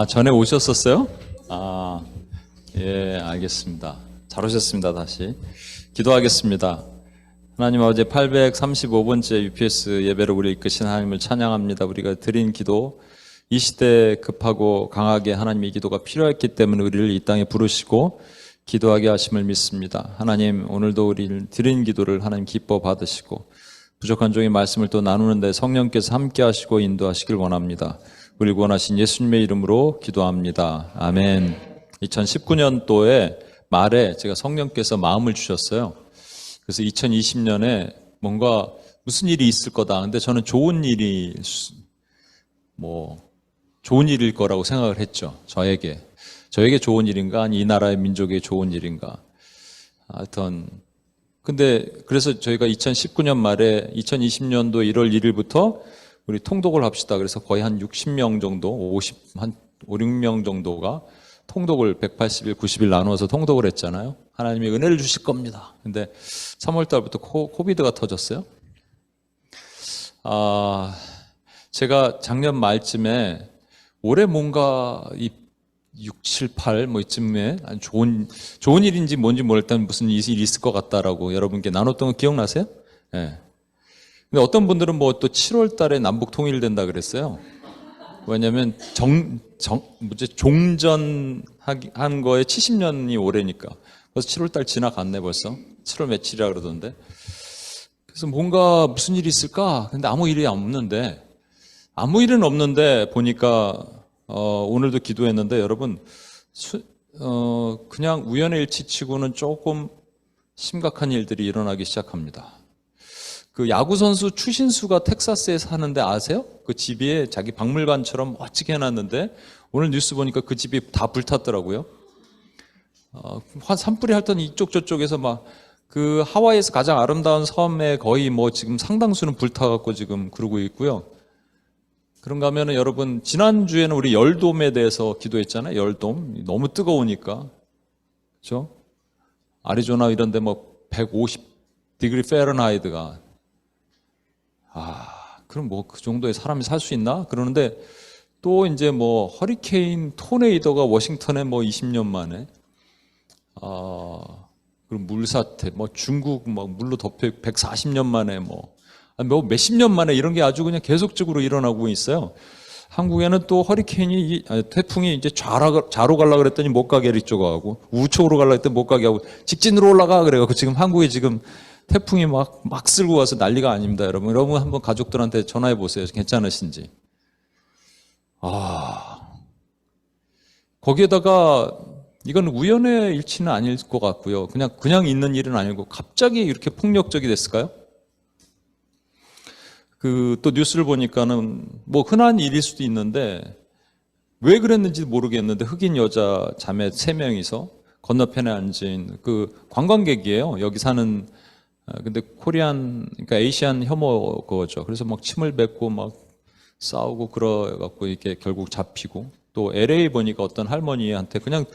전에 오셨었어요? 예, 알겠습니다. 잘 오셨습니다. 다시 기도하겠습니다. 하나님 아버지, 835번째 UPS 예배를 우리 이끄신 하나님을 찬양합니다. 우리가 드린 기도, 이 시대에 급하고 강하게 하나님의 기도가 필요했기 때문에 우리를 이 땅에 부르시고 기도하게 하심을 믿습니다. 하나님, 오늘도 우리를 드린 기도를 하나님 기뻐 받으시고 부족한 종의 말씀을 또 나누는데 성령께서 함께 하시고 인도하시길 원합니다. 우리 구원하신 예수님의 이름으로 기도합니다. 아멘. 2019년도에 말에 제가 성령께서 마음을 주셨어요. 그래서 2020년에 뭔가 무슨 일이 있을 거다. 근데 저는 좋은 일일 거라고 생각을 했죠. 저에게 좋은 일인가? 아니, 이 나라의 민족에 좋은 일인가? 하여튼 근데 그래서 저희가 2019년 말에 2020년도 1월 1일부터 우리 통독을 합시다. 그래서 거의 한 60명 정도, 한 5, 6명 정도가 통독을 180일, 90일 나누어서 통독을 했잖아요. 하나님이 은혜를 주실 겁니다. 근데 3월 달부터 코비드가 터졌어요. 제가 작년 말쯤에 올해 뭔가 6, 7, 8 이쯤에 좋은 일인지 뭔지 모를 때 무슨 일이 있을 것 같다라고 여러분께 나눴던 거 기억나세요? 네. 근데 어떤 분들은 또 7월 달에 남북 통일된다 그랬어요. 왜냐면 종전한 거에 70년이 올해니까. 벌써 7월 달 지나갔네 벌써. 7월 며칠이라 그러던데. 그래서 뭔가 무슨 일이 있을까? 근데 아무 일은 없는데 보니까 오늘도 기도했는데 여러분 그냥 우연의 일치치고는 조금 심각한 일들이 일어나기 시작합니다. 그 야구선수 추신수가 텍사스에 사는데 아세요? 그 집에 자기 박물관처럼 멋지게 해놨는데 오늘 뉴스 보니까 그 집이 다 불탔더라고요. 산불이 하여튼 이쪽 저쪽에서 막 그 하와이에서 가장 아름다운 섬에 거의 지금 상당수는 불타갖고 지금 그러고 있고요. 그런가 하면은 여러분, 지난주에는 우리 열돔에 대해서 기도했잖아요. 열돔. 너무 뜨거우니까. 그죠? 아리조나 이런 데 150디그리 페른하이트가. 그럼 그 정도의 사람이 살 수 있나? 그러는데 또 이제 허리케인 토네이도가 워싱턴에 20년 만에. 그리고 물사태, 중국 물로 덮여 140년 만에 몇십 년 만에 이런 게 아주 그냥 계속적으로 일어나고 있어요. 한국에는 또 태풍이 이제 좌로 가려고 그랬더니 못 가게 이쪽으로 하고, 우측으로 가려고 했더니 못 가게 하고, 직진으로 올라가 그래가지고 지금 한국에 지금 태풍이 막 쓸고 와서 난리가 아닙니다, 여러분. 여러분 한번 가족들한테 전화해 보세요. 괜찮으신지. 거기에다가 이건 우연의 일치는 아닐 것 같고요. 그냥 있는 일은 아니고 갑자기 이렇게 폭력적이 됐을까요? 또 뉴스를 보니까는 흔한 일일 수도 있는데 왜 그랬는지 모르겠는데 흑인 여자 자매 3명이서 건너편에 앉은 그 관광객이에요. 여기 사는 근데 그러니까 에이시안 혐오 거죠. 그래서 침을 뱉고 싸우고 그래갖고 이렇게 결국 잡히고, 또 LA 보니까 어떤 할머니한테 그냥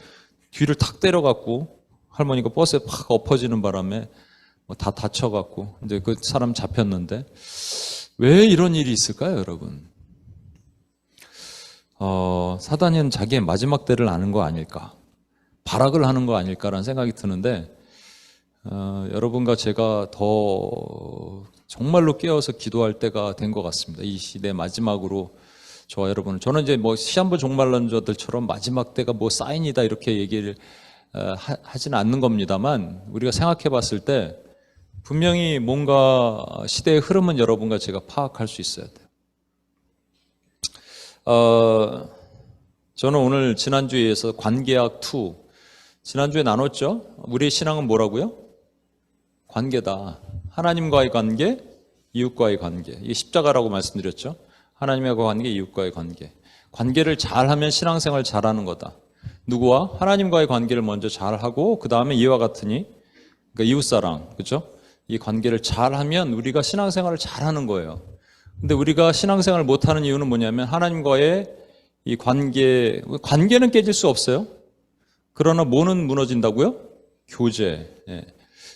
뒤를 탁 때려갖고 할머니가 버스에 팍 엎어지는 바람에 다 다쳐갖고 이제 그 사람 잡혔는데 왜 이런 일이 있을까요, 여러분? 사단은 자기의 마지막 때를 아는 거 아닐까? 발악을 하는 거 아닐까라는 생각이 드는데, 여러분과 제가 더 정말로 깨어서 기도할 때가 된 것 같습니다. 이 시대 마지막으로 저와 여러분은, 저는 이제 시한부 종말론자들처럼 마지막 때가 사인이다 이렇게 얘기를 하지는 않는 겁니다만, 우리가 생각해 봤을 때 분명히 뭔가 시대의 흐름은 여러분과 제가 파악할 수 있어야 돼요. 저는 오늘 지난주에 이어서 관계학 2, 지난주에 나눴죠? 우리의 신앙은 뭐라고요? 관계다. 하나님과의 관계, 이웃과의 관계. 이게 십자가라고 말씀드렸죠? 하나님과의 관계, 이웃과의 관계. 관계를 잘하면 신앙생활 잘하는 거다. 누구와? 하나님과의 관계를 먼저 잘하고 그 다음에 이와 같으니, 그러니까 이웃사랑, 그렇죠? 이 관계를 잘하면 우리가 신앙생활을 잘하는 거예요. 근데 우리가 신앙생활을 못하는 이유는 뭐냐면 하나님과의 이 관계는 깨질 수 없어요. 그러나 뭐는 무너진다고요? 교제. 예.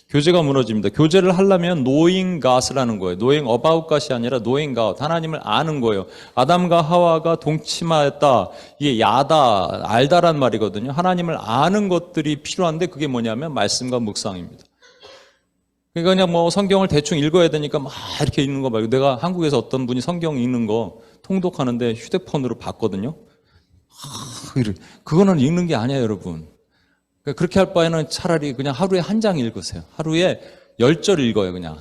교제가 무너집니다. 교제를 하려면 knowing God을 하는 거예요. knowing about God이 아니라 knowing God, 하나님을 아는 거예요. 아담과 하와가 동침하였다. 이게 야다, 알다란 말이거든요. 하나님을 아는 것들이 필요한데 그게 뭐냐면 말씀과 묵상입니다. 그러니까 그냥 뭐 성경을 대충 읽어야 되니까 막 이렇게 읽는 거 말고, 내가 한국에서 어떤 분이 성경 읽는 거 통독하는데 휴대폰으로 봤거든요. 그거는 읽는 게 아니에요, 여러분. 그렇게 할 바에는 차라리 그냥 하루에 한 장 읽으세요. 하루에 10절 읽어요, 그냥.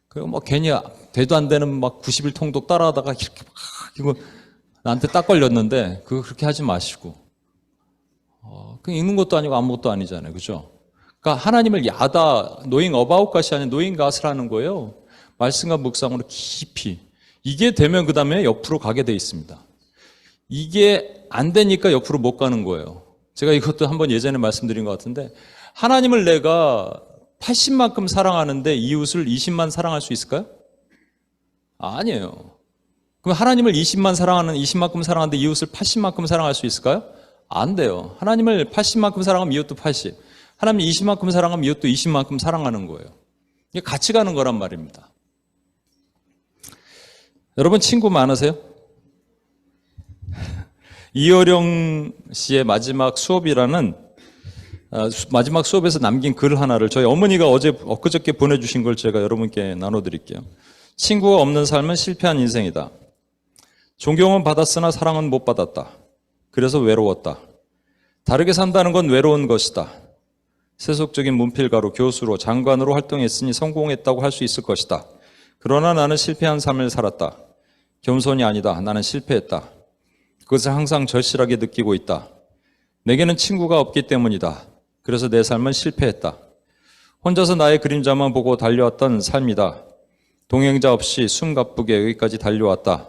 그리고 뭐 괜히 되도 안 되는 막 90일 통독 따라하다가 이렇게 막 이거 나한테 딱 걸렸는데, 그거 그렇게 하지 마시고. 그냥 읽는 것도 아니고 아무것도 아니잖아요, 그죠? 그러니까 하나님을 야다, knowing about God이 아니라 knowing God을 하는 거예요. 말씀과 묵상으로 깊이. 이게 되면 그 다음에 옆으로 가게 돼 있습니다. 이게 안 되니까 옆으로 못 가는 거예요. 제가 이것도 한번 예전에 말씀드린 것 같은데, 하나님을 내가 80만큼 사랑하는데 이웃을 20만 사랑할 수 있을까요? 아니에요. 그럼 하나님을 20만큼 사랑하는데 이웃을 80만큼 사랑할 수 있을까요? 안 돼요. 하나님을 80만큼 사랑하면 이웃도 80. 하나님 20만큼 사랑하면 이웃도 20만큼 사랑하는 거예요. 이게 같이 가는 거란 말입니다. 여러분 친구 많으세요? 이어령 씨의 마지막 수업이라는 마지막 수업에서 남긴 글 하나를 저희 어머니가 엊그저께 보내주신 걸 제가 여러분께 나눠드릴게요. 친구가 없는 삶은 실패한 인생이다. 존경은 받았으나 사랑은 못 받았다. 그래서 외로웠다. 다르게 산다는 건 외로운 것이다. 세속적인 문필가로, 교수로, 장관으로 활동했으니 성공했다고 할 수 있을 것이다. 그러나 나는 실패한 삶을 살았다. 겸손이 아니다. 나는 실패했다. 그것을 항상 절실하게 느끼고 있다. 내게는 친구가 없기 때문이다. 그래서 내 삶은 실패했다. 혼자서 나의 그림자만 보고 달려왔던 삶이다. 동행자 없이 숨가쁘게 여기까지 달려왔다.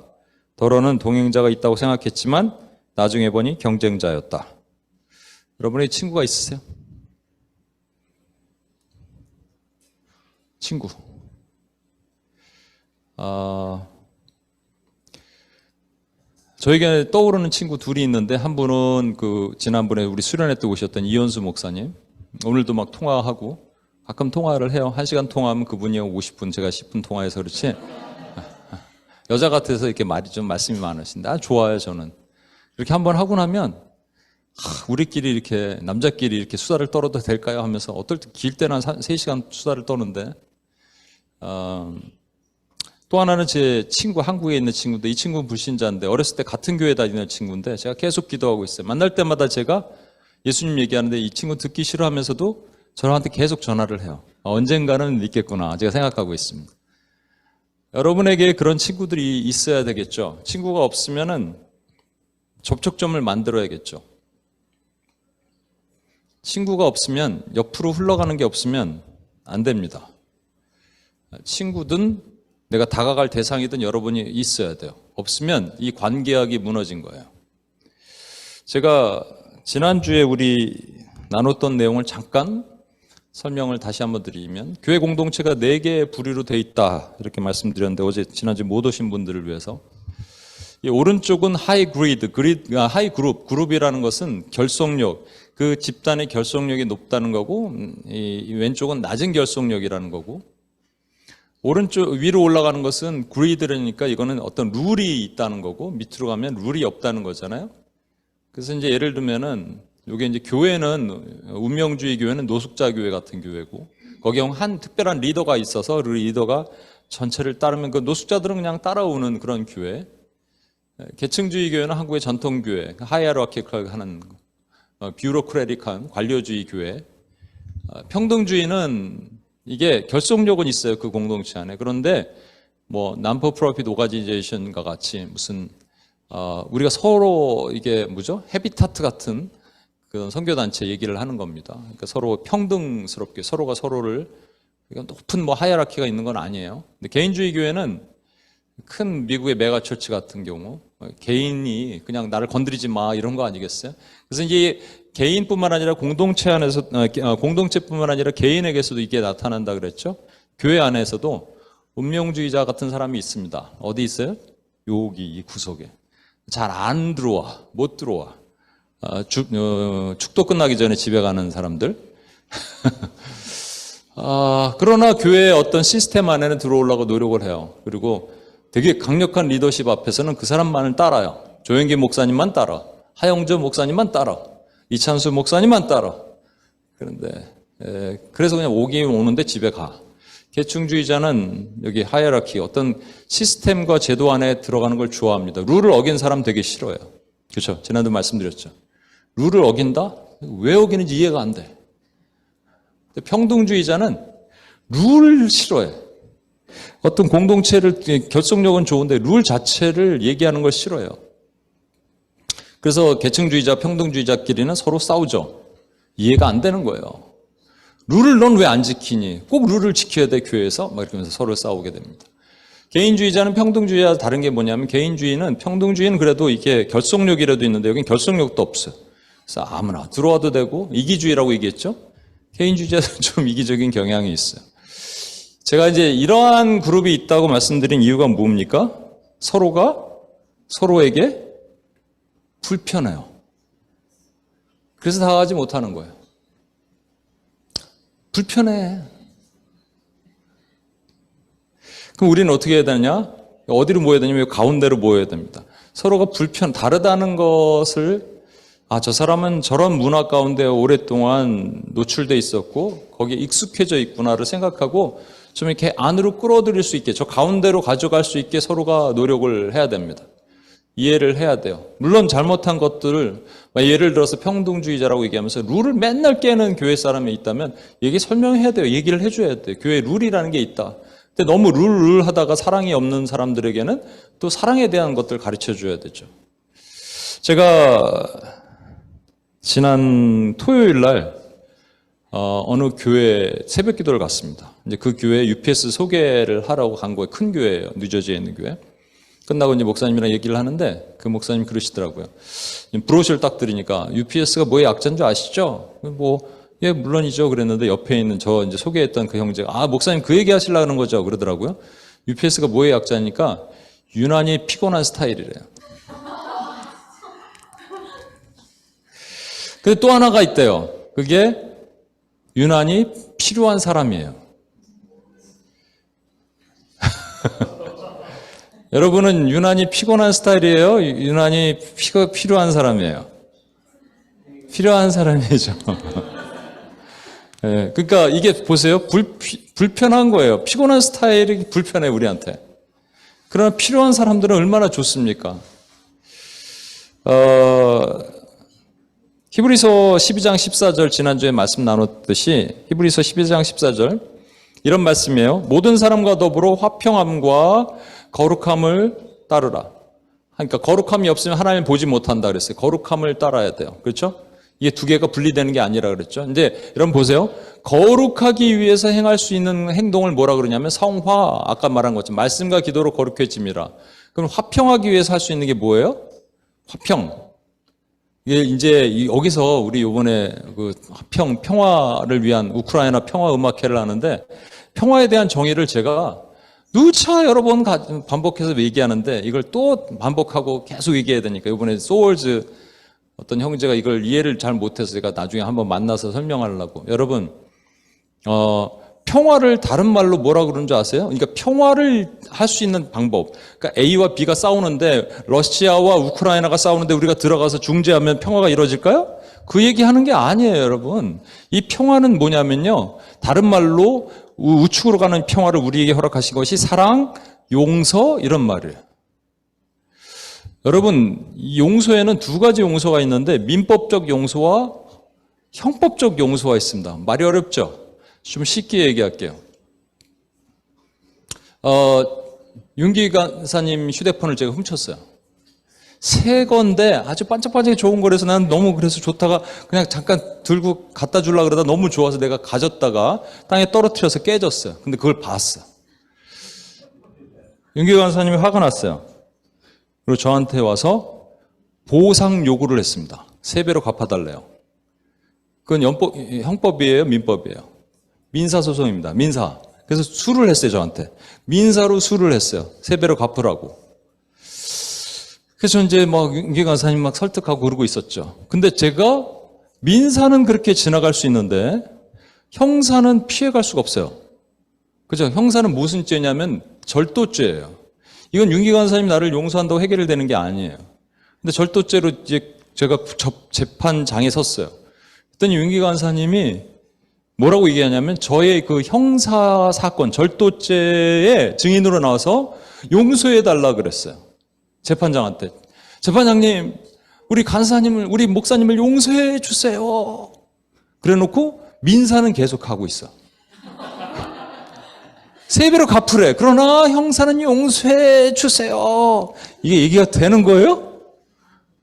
더러는 동행자가 있다고 생각했지만 나중에 보니 경쟁자였다. 여러분의 친구가 있으세요? 친구. 저에게 떠오르는 친구 둘이 있는데, 한 분은 지난번에 우리 수련회 때 오셨던 이현수 목사님. 오늘도 막 통화하고, 가끔 통화를 해요. 1시간 통화하면 그분이 50분, 제가 10분 통화해서 그렇지. 여자 같아서 이렇게 말씀이 많으신데, 좋아요, 저는. 이렇게 한번 하고 나면, 우리끼리 이렇게, 남자끼리 이렇게 수다를 떨어도 될까요? 하면서, 어떨 때 길 때는 한 3시간 수다를 떠는데, 또 하나는 제 친구, 한국에 있는 친구인데, 이 친구는 불신자인데 어렸을 때 같은 교회 다니는 친구인데 제가 계속 기도하고 있어요. 만날 때마다 제가 예수님 얘기하는데 이 친구 듣기 싫어하면서도 저한테 계속 전화를 해요. 언젠가는 믿겠구나 제가 생각하고 있습니다. 여러분에게 그런 친구들이 있어야 되겠죠. 친구가 없으면은 접촉점을 만들어야겠죠. 친구가 없으면, 옆으로 흘러가는 게 없으면 안 됩니다. 친구든 내가 다가갈 대상이든 여러분이 있어야 돼요. 없으면 이 관계학이 무너진 거예요. 제가 지난주에 우리 나눴던 내용을 잠깐 설명을 다시 한번 드리면, 교회 공동체가 4개의 부류로 돼 있다 이렇게 말씀드렸는데, 지난주 못 오신 분들을 위해서, 이 오른쪽은 하이 그룹이라는 것은 결속력, 그 집단의 결속력이 높다는 거고, 이 왼쪽은 낮은 결속력이라는 거고, 오른쪽 위로 올라가는 것은 그리드라니까 이거는 어떤 룰이 있다는 거고, 밑으로 가면 룰이 없다는 거잖아요. 그래서 이제 예를 들면은 요게 이제 교회는, 운명주의 교회는 노숙자 교회 같은 교회고, 거기에 한 특별한 리더가 있어서 그 리더가 전체를 따르면 그 노숙자들은 그냥 따라오는 그런 교회. 계층주의 교회는 한국의 전통 교회, 하이어라키컬 하는 뷰로크래틱한 관료주의 교회. 평등주의는 이게 결속력은 있어요, 그 공동체 안에. 그런데 뭐 난포프로핏 오가니제이션과 같이 무슨 우리가 서로 이게 헤비타트 같은 그런 선교단체 얘기를 하는 겁니다. 그러니까 서로 평등스럽게 서로가 서로를, 높은 하이어라키가 있는 건 아니에요. 근데 개인주의 교회는 큰 미국의 메가처치 같은 경우 개인이 그냥 나를 건드리지 마 이런 거 아니겠어요? 그래서 이제 개인뿐만 아니라 공동체 안에서, 공동체뿐만 아니라 개인에게서도 이게 나타난다 그랬죠. 교회 안에서도 운명주의자 같은 사람이 있습니다. 어디 있어요? 여기 이 구석에. 잘 안 들어와, 못 들어와. 축도 끝나기 전에 집에 가는 사람들. 그러나 교회의 어떤 시스템 안에는 들어오려고 노력을 해요. 그리고 되게 강력한 리더십 앞에서는 그 사람만을 따라요. 조영기 목사님만 따라, 하영조 목사님만 따라, 이찬수 목사님만 따라. 그런데 그래서 그냥 오긴 오는데 집에 가. 계층주의자는 여기 하이어라키, 어떤 시스템과 제도 안에 들어가는 걸 좋아합니다. 룰을 어긴 사람 되게 싫어요. 그렇죠? 지난주 말씀드렸죠. 룰을 어긴다? 왜 어기는지 이해가 안 돼. 평등주의자는 룰을 싫어해. 어떤 공동체를, 결속력은 좋은데 룰 자체를 얘기하는 걸 싫어해요. 그래서 계층주의자, 평등주의자끼리는 서로 싸우죠. 이해가 안 되는 거예요. 룰을 넌 왜 안 지키니? 꼭 룰을 지켜야 돼, 교회에서? 막 이러면서 서로 싸우게 됩니다. 개인주의자는 평등주의와 다른 게 뭐냐면, 평등주의는 그래도 이게 결속력이라도 있는데 여긴 결속력도 없어요. 그래서 아무나 들어와도 되고, 이기주의라고 얘기했죠? 개인주의자는 좀 이기적인 경향이 있어요. 제가 이제 이러한 그룹이 있다고 말씀드린 이유가 뭡니까? 서로가 서로에게 불편해요. 그래서 다가가지 못하는 거예요. 불편해. 그럼 우리는 어떻게 해야 되느냐? 어디로 모여야 되냐면 가운데로 모여야 됩니다. 서로가 다르다는 것을, 저 사람은 저런 문화 가운데 오랫동안 노출돼 있었고 거기에 익숙해져 있구나를 생각하고 좀 이렇게 안으로 끌어들일 수 있게, 저 가운데로 가져갈 수 있게 서로가 노력을 해야 됩니다. 이해를 해야 돼요. 물론 잘못한 것들을, 예를 들어서 평등주의자라고 얘기하면서 룰을 맨날 깨는 교회 사람이 있다면 얘기 설명해야 돼요. 얘기를 해줘야 돼요. 교회 룰이라는 게 있다. 근데 너무 룰 하다가 사랑이 없는 사람들에게는 또 사랑에 대한 것들 가르쳐 줘야 되죠. 제가 지난 토요일 날 어느 교회 새벽 기도를 갔습니다. 이제 그 교회 UPS 소개를 하라고 간 거예요. 큰 교회예요. 뉴저지에 있는 교회. 끝나고 이제 목사님이랑 얘기를 하는데 그 목사님 그러시더라고요. 브로셔를 딱 드리니까 UPS가 뭐의 약자인 줄 아시죠? 예, 물론이죠. 그랬는데 옆에 있는 저 이제 소개했던 그 형제가, 목사님 그 얘기 하시려고 하는 거죠? 그러더라고요. UPS가 뭐의 약자니까 유난히 피곤한 스타일이래요. 근데 또 하나가 있대요. 그게 유난히 필요한 사람이에요. 여러분은 유난히 피곤한 스타일이에요? 유난히 필요한 사람이에요? 필요한 사람이죠. 네, 그러니까 이게 보세요. 불편한 거예요. 피곤한 스타일이 불편해, 우리한테. 그러나 필요한 사람들은 얼마나 좋습니까? 히브리서 12장 14절 지난주에 말씀 나눴듯이 히브리서 12장 14절 이런 말씀이에요. 모든 사람과 더불어 화평함과 거룩함을 따르라. 그러니까 거룩함이 없으면 하나님 보지 못한다 그랬어요. 거룩함을 따라야 돼요. 그렇죠? 이게 두 개가 분리되는 게 아니라 그랬죠. 근데 여러분 보세요. 거룩하기 위해서 행할 수 있는 행동을 뭐라 그러냐면 성화, 아까 말한 것처럼 말씀과 기도로 거룩해짐이라. 그럼 화평하기 위해서 할 수 있는 게 뭐예요? 화평. 이게 이제 여기서 우리 이번에 그 평화를 위한 우크라이나 평화 음악회를 하는데 평화에 대한 정의를 제가 누차 여러 번 반복해서 얘기하는데 이걸 또 반복하고 계속 얘기해야 되니까 이번에 소울즈 어떤 형제가 이걸 이해를 잘 못해서 제가 나중에 한번 만나서 설명하려고. 여러분, 평화를 다른 말로 뭐라 그러는 줄 아세요? 그러니까 평화를 할 수 있는 방법. 그러니까 A와 B가 싸우는데 러시아와 우크라이나가 싸우는데 우리가 들어가서 중재하면 평화가 이루어질까요? 그 얘기하는 게 아니에요, 여러분. 이 평화는 뭐냐면요. 다른 말로 우측으로 가는 평화를 우리에게 허락하신 것이 사랑, 용서 이런 말이에요. 여러분, 이 용서에는 두 가지 용서가 있는데 민법적 용서와 형법적 용서가 있습니다. 말이 어렵죠? 좀 쉽게 얘기할게요. 윤기 간사님 휴대폰을 제가 훔쳤어요. 새 건데 아주 반짝반짝이 좋은 거라서 난 너무 그래서 좋다가 그냥 잠깐 들고 갖다 주려고 그러다 너무 좋아서 내가 가졌다가 땅에 떨어뜨려서 깨졌어요. 근데 그걸 봤어. 윤기 간사님이 화가 났어요. 그리고 저한테 와서 보상 요구를 했습니다. 3배로 갚아달래요. 그건 형법이에요? 민법이에요? 민사소송입니다. 민사. 그래서 수를 했어요, 저한테. 민사로 수를 했어요. 3배로 갚으라고. 그래서 이제 윤기 간사님 설득하고 그러고 있었죠. 근데 제가 민사는 그렇게 지나갈 수 있는데 형사는 피해갈 수가 없어요. 그죠? 형사는 무슨 죄냐면 절도죄예요. 이건 윤기 간사님 나를 용서한다고 해결되는 게 아니에요. 근데 절도죄로 이제 제가 재판장에 섰어요. 그랬더니 윤기 간사님이 뭐라고 얘기하냐면 저의 그 형사 사건, 절도죄의 증인으로 나와서 용서해달라 그랬어요. 재판장한테. 재판장님, 우리 간사님을, 우리 목사님을 용서해 주세요. 그래 놓고 민사는 계속 하고 있어. 세배로 갚으래. 그러나 형사는 용서해 주세요. 이게 얘기가 되는 거예요?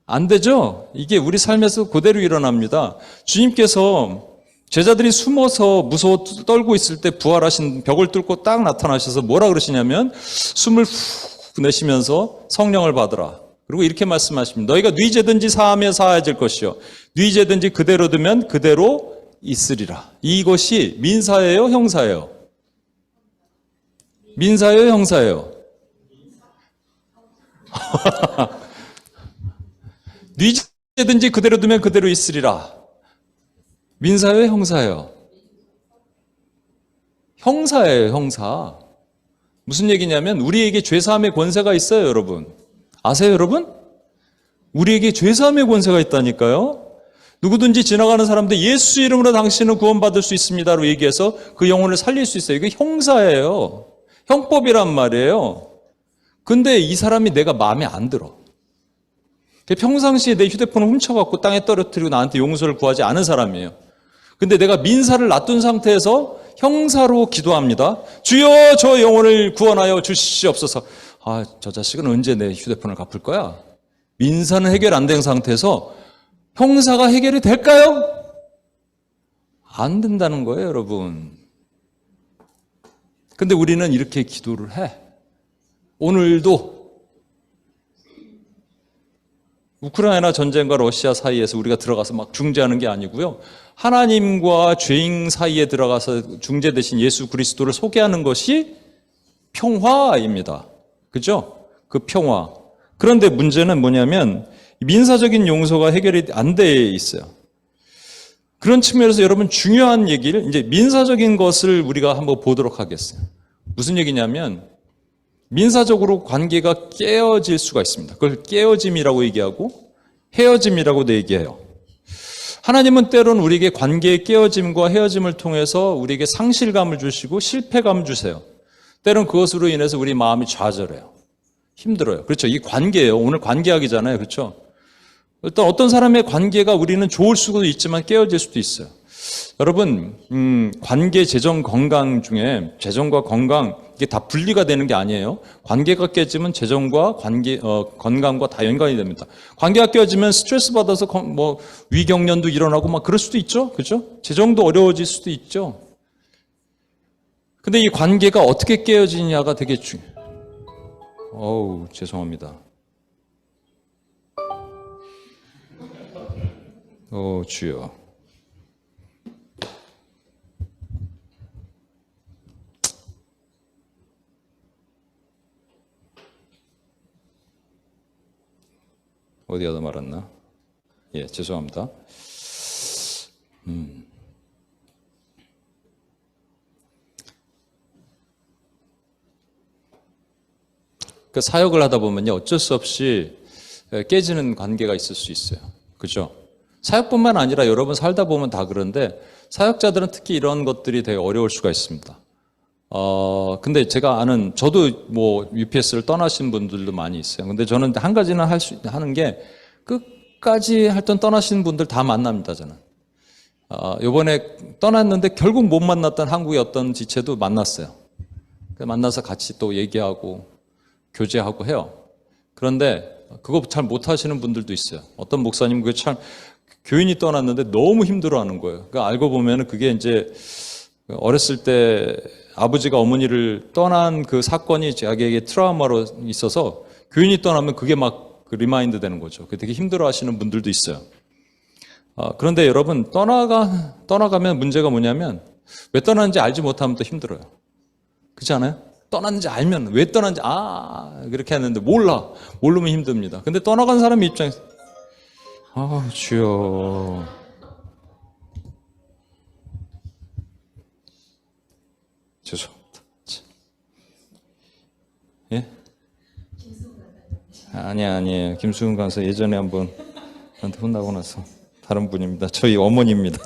안 되죠? 이게 우리 삶에서 그대로 일어납니다. 주님께서 제자들이 숨어서 무서워 떨고 있을 때 부활하신 벽을 뚫고 딱 나타나셔서 뭐라 그러시냐면 숨을 후 내쉬면서 성령을 받으라. 그리고 이렇게 말씀하십니다. 너희가 네 죄든지 사하면 사해질 것이요 네 죄든지 그대로 두면 그대로 있으리라. 이것이 민사예요, 형사예요? 민사예요, 형사예요? 네 죄든지 그대로 두면 그대로 있으리라. 민사예요, 형사예요? 형사예요, 형사. 무슨 얘기냐면 우리에게 죄사함의 권세가 있어요, 여러분. 아세요, 여러분? 우리에게 죄사함의 권세가 있다니까요. 누구든지 지나가는 사람들 예수 이름으로 당신은 구원받을 수 있습니다로 얘기해서 그 영혼을 살릴 수 있어요. 이게 형사예요. 형법이란 말이에요. 근데 이 사람이 내가 마음에 안 들어. 평상시에 내 휴대폰을 훔쳐갖고 땅에 떨어뜨리고 나한테 용서를 구하지 않은 사람이에요. 근데 내가 민사를 놔둔 상태에서 형사로 기도합니다. 주여 저 영혼을 구원하여 주시옵소서. 아, 저 자식은 언제 내 휴대폰을 갚을 거야? 민사는 해결 안 된 상태에서 형사가 해결이 될까요? 안 된다는 거예요, 여러분. 근데 우리는 이렇게 기도를 해. 오늘도 우크라이나 전쟁과 러시아 사이에서 우리가 들어가서 막 중재하는 게 아니고요. 하나님과 죄인 사이에 들어가서 중재 대신 예수 그리스도를 소개하는 것이 평화입니다. 그죠? 그 평화. 그런데 문제는 뭐냐면 민사적인 용서가 해결이 안 돼 있어요. 그런 측면에서 여러분 중요한 얘기를 이제 민사적인 것을 우리가 한번 보도록 하겠어요. 무슨 얘기냐면 민사적으로 관계가 깨어질 수가 있습니다. 그걸 깨어짐이라고 얘기하고 헤어짐이라고도 얘기해요. 하나님은 때로는 우리에게 관계의 깨어짐과 헤어짐을 통해서 우리에게 상실감을 주시고 실패감을 주세요. 때로는 그것으로 인해서 우리 마음이 좌절해요. 힘들어요. 그렇죠. 이 관계예요. 오늘 관계학이잖아요. 그렇죠. 일단 어떤 사람의 관계가 우리는 좋을 수도 있지만 깨어질 수도 있어요. 여러분, 관계, 재정, 건강 중에 재정과 건강 이게 다 분리가 되는 게 아니에요. 관계가 깨지면 재정과 건강과 다 연관이 됩니다. 관계가 깨지면 스트레스 받아서 뭐 위경련도 일어나고 막 그럴 수도 있죠. 그렇죠? 재정도 어려워질 수도 있죠. 근데 이 관계가 어떻게 깨어지냐가 되게 중요해요. 어우, 죄송합니다. 주여. 어디 하다 말았나? 예, 죄송합니다. 그 사역을 하다 보면요, 어쩔 수 없이 깨지는 관계가 있을 수 있어요. 그죠? 사역뿐만 아니라 여러분 살다 보면 다 그런데 사역자들은 특히 이런 것들이 되게 어려울 수가 있습니다. 근데 제가 아는, 저도 뭐 UPS를 떠나신 분들도 많이 있어요. 근데 저는 한 가지는 하는 게 끝까지 하여튼 떠나신 분들 다 만납니다, 저는. 요번에 떠났는데 결국 못 만났던 한국의 어떤 지체도 만났어요. 만나서 같이 또 얘기하고 교제하고 해요. 그런데 그거 잘 못하시는 분들도 있어요. 어떤 목사님 그게 참 교인이 떠났는데 너무 힘들어하는 거예요. 그러니까 알고 보면은 그게 이제 어렸을 때 아버지가 어머니를 떠난 그 사건이 자기에게 트라우마로 있어서 교인이 떠나면 그게 막 그 리마인드 되는 거죠. 되게 힘들어하시는 분들도 있어요. 그런데 여러분 떠나가면 문제가 뭐냐면 왜 떠나는지 알지 못하면 또 힘들어요. 그렇지 않아요? 떠났는지 알면 왜 떠났는지 그렇게 하는데 모르면 힘듭니다. 근데 떠나간 사람 입장에서 주여 죄송합니다. 예? 아니에요. 김수근 강사 예전에 한번 저한테 혼나고 나서 다른 분입니다. 저희 어머니입니다.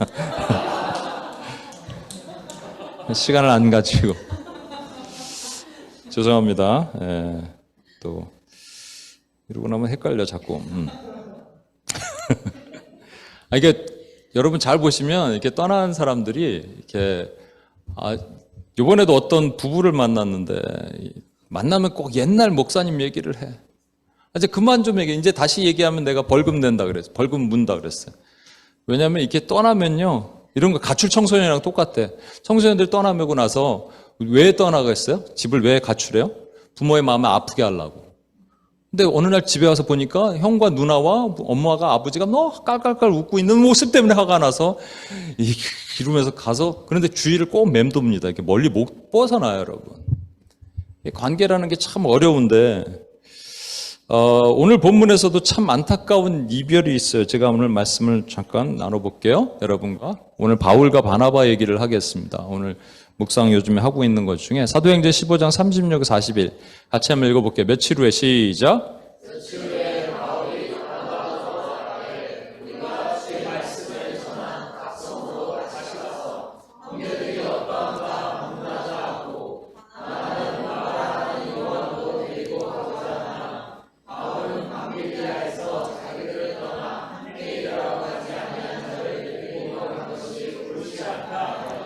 시간을 안 가지고 죄송합니다. 예, 또 이러고 나면 헷갈려 자꾸. 이게 여러분 잘 보시면 이렇게 떠난 사람들이 이렇게 이번에도 어떤 부부를 만났는데 만나면 꼭 옛날 목사님 얘기를 해. 이제 그만 좀 얘기해. 이제 다시 얘기하면 내가 벌금 낸다 그랬어. 벌금 문다 그랬어요. 왜냐하면 이렇게 떠나면요. 이런 거 가출 청소년이랑 똑같대. 청소년들 떠나고 나서 왜 떠나겠어요? 집을 왜 가출해요? 부모의 마음을 아프게 하려고. 근데 어느 날 집에 와서 보니까 형과 누나와 엄마가 아버지가 너 깔깔깔 웃고 있는 모습 때문에 화가 나서 이러면서 가서 그런데 주의를 꼭 맴돕니다. 이렇게 멀리 못 벗어나요, 여러분. 관계라는 게 참 어려운데 오늘 본문에서도 참 안타까운 이별이 있어요. 제가 오늘 말씀을 잠깐 나눠볼게요. 여러분과 오늘 바울과 바나바 얘기를 하겠습니다. 오늘 묵상 요즘에 하고 있는 것 중에 사도행전 15장 36, 41 같이 한번 읽어볼게요. 며칠 후에 시작.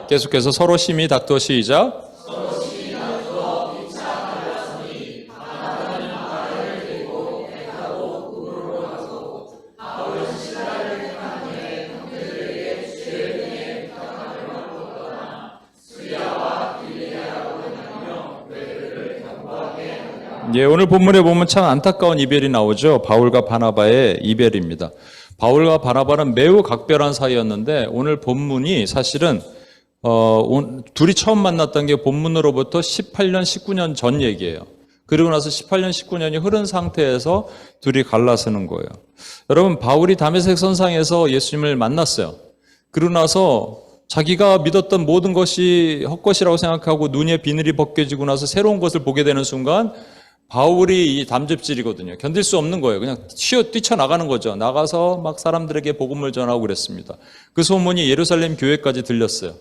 계속해서 서로 심히 다투어 시작. 예, 오늘 본문에 보면 참 안타까운 이별이 나오죠. 바울과 바나바의 이별입니다. 바울과 바나바는 매우 각별한 사이였는데 오늘 본문이 사실은 둘이 처음 만났던 게 본문으로부터 18년, 19년 전 얘기예요. 그리고 나서 18년, 19년이 흐른 상태에서 둘이 갈라서는 거예요. 여러분, 바울이 다메섹 선상에서 예수님을 만났어요. 그러고 나서 자기가 믿었던 모든 것이 헛것이라고 생각하고 눈에 비늘이 벗겨지고 나서 새로운 것을 보게 되는 순간 바울이 이 담즙질이거든요. 견딜 수 없는 거예요. 그냥 뛰쳐나가는 거죠. 나가서 막 사람들에게 복음을 전하고 그랬습니다. 그 소문이 예루살렘 교회까지 들렸어요.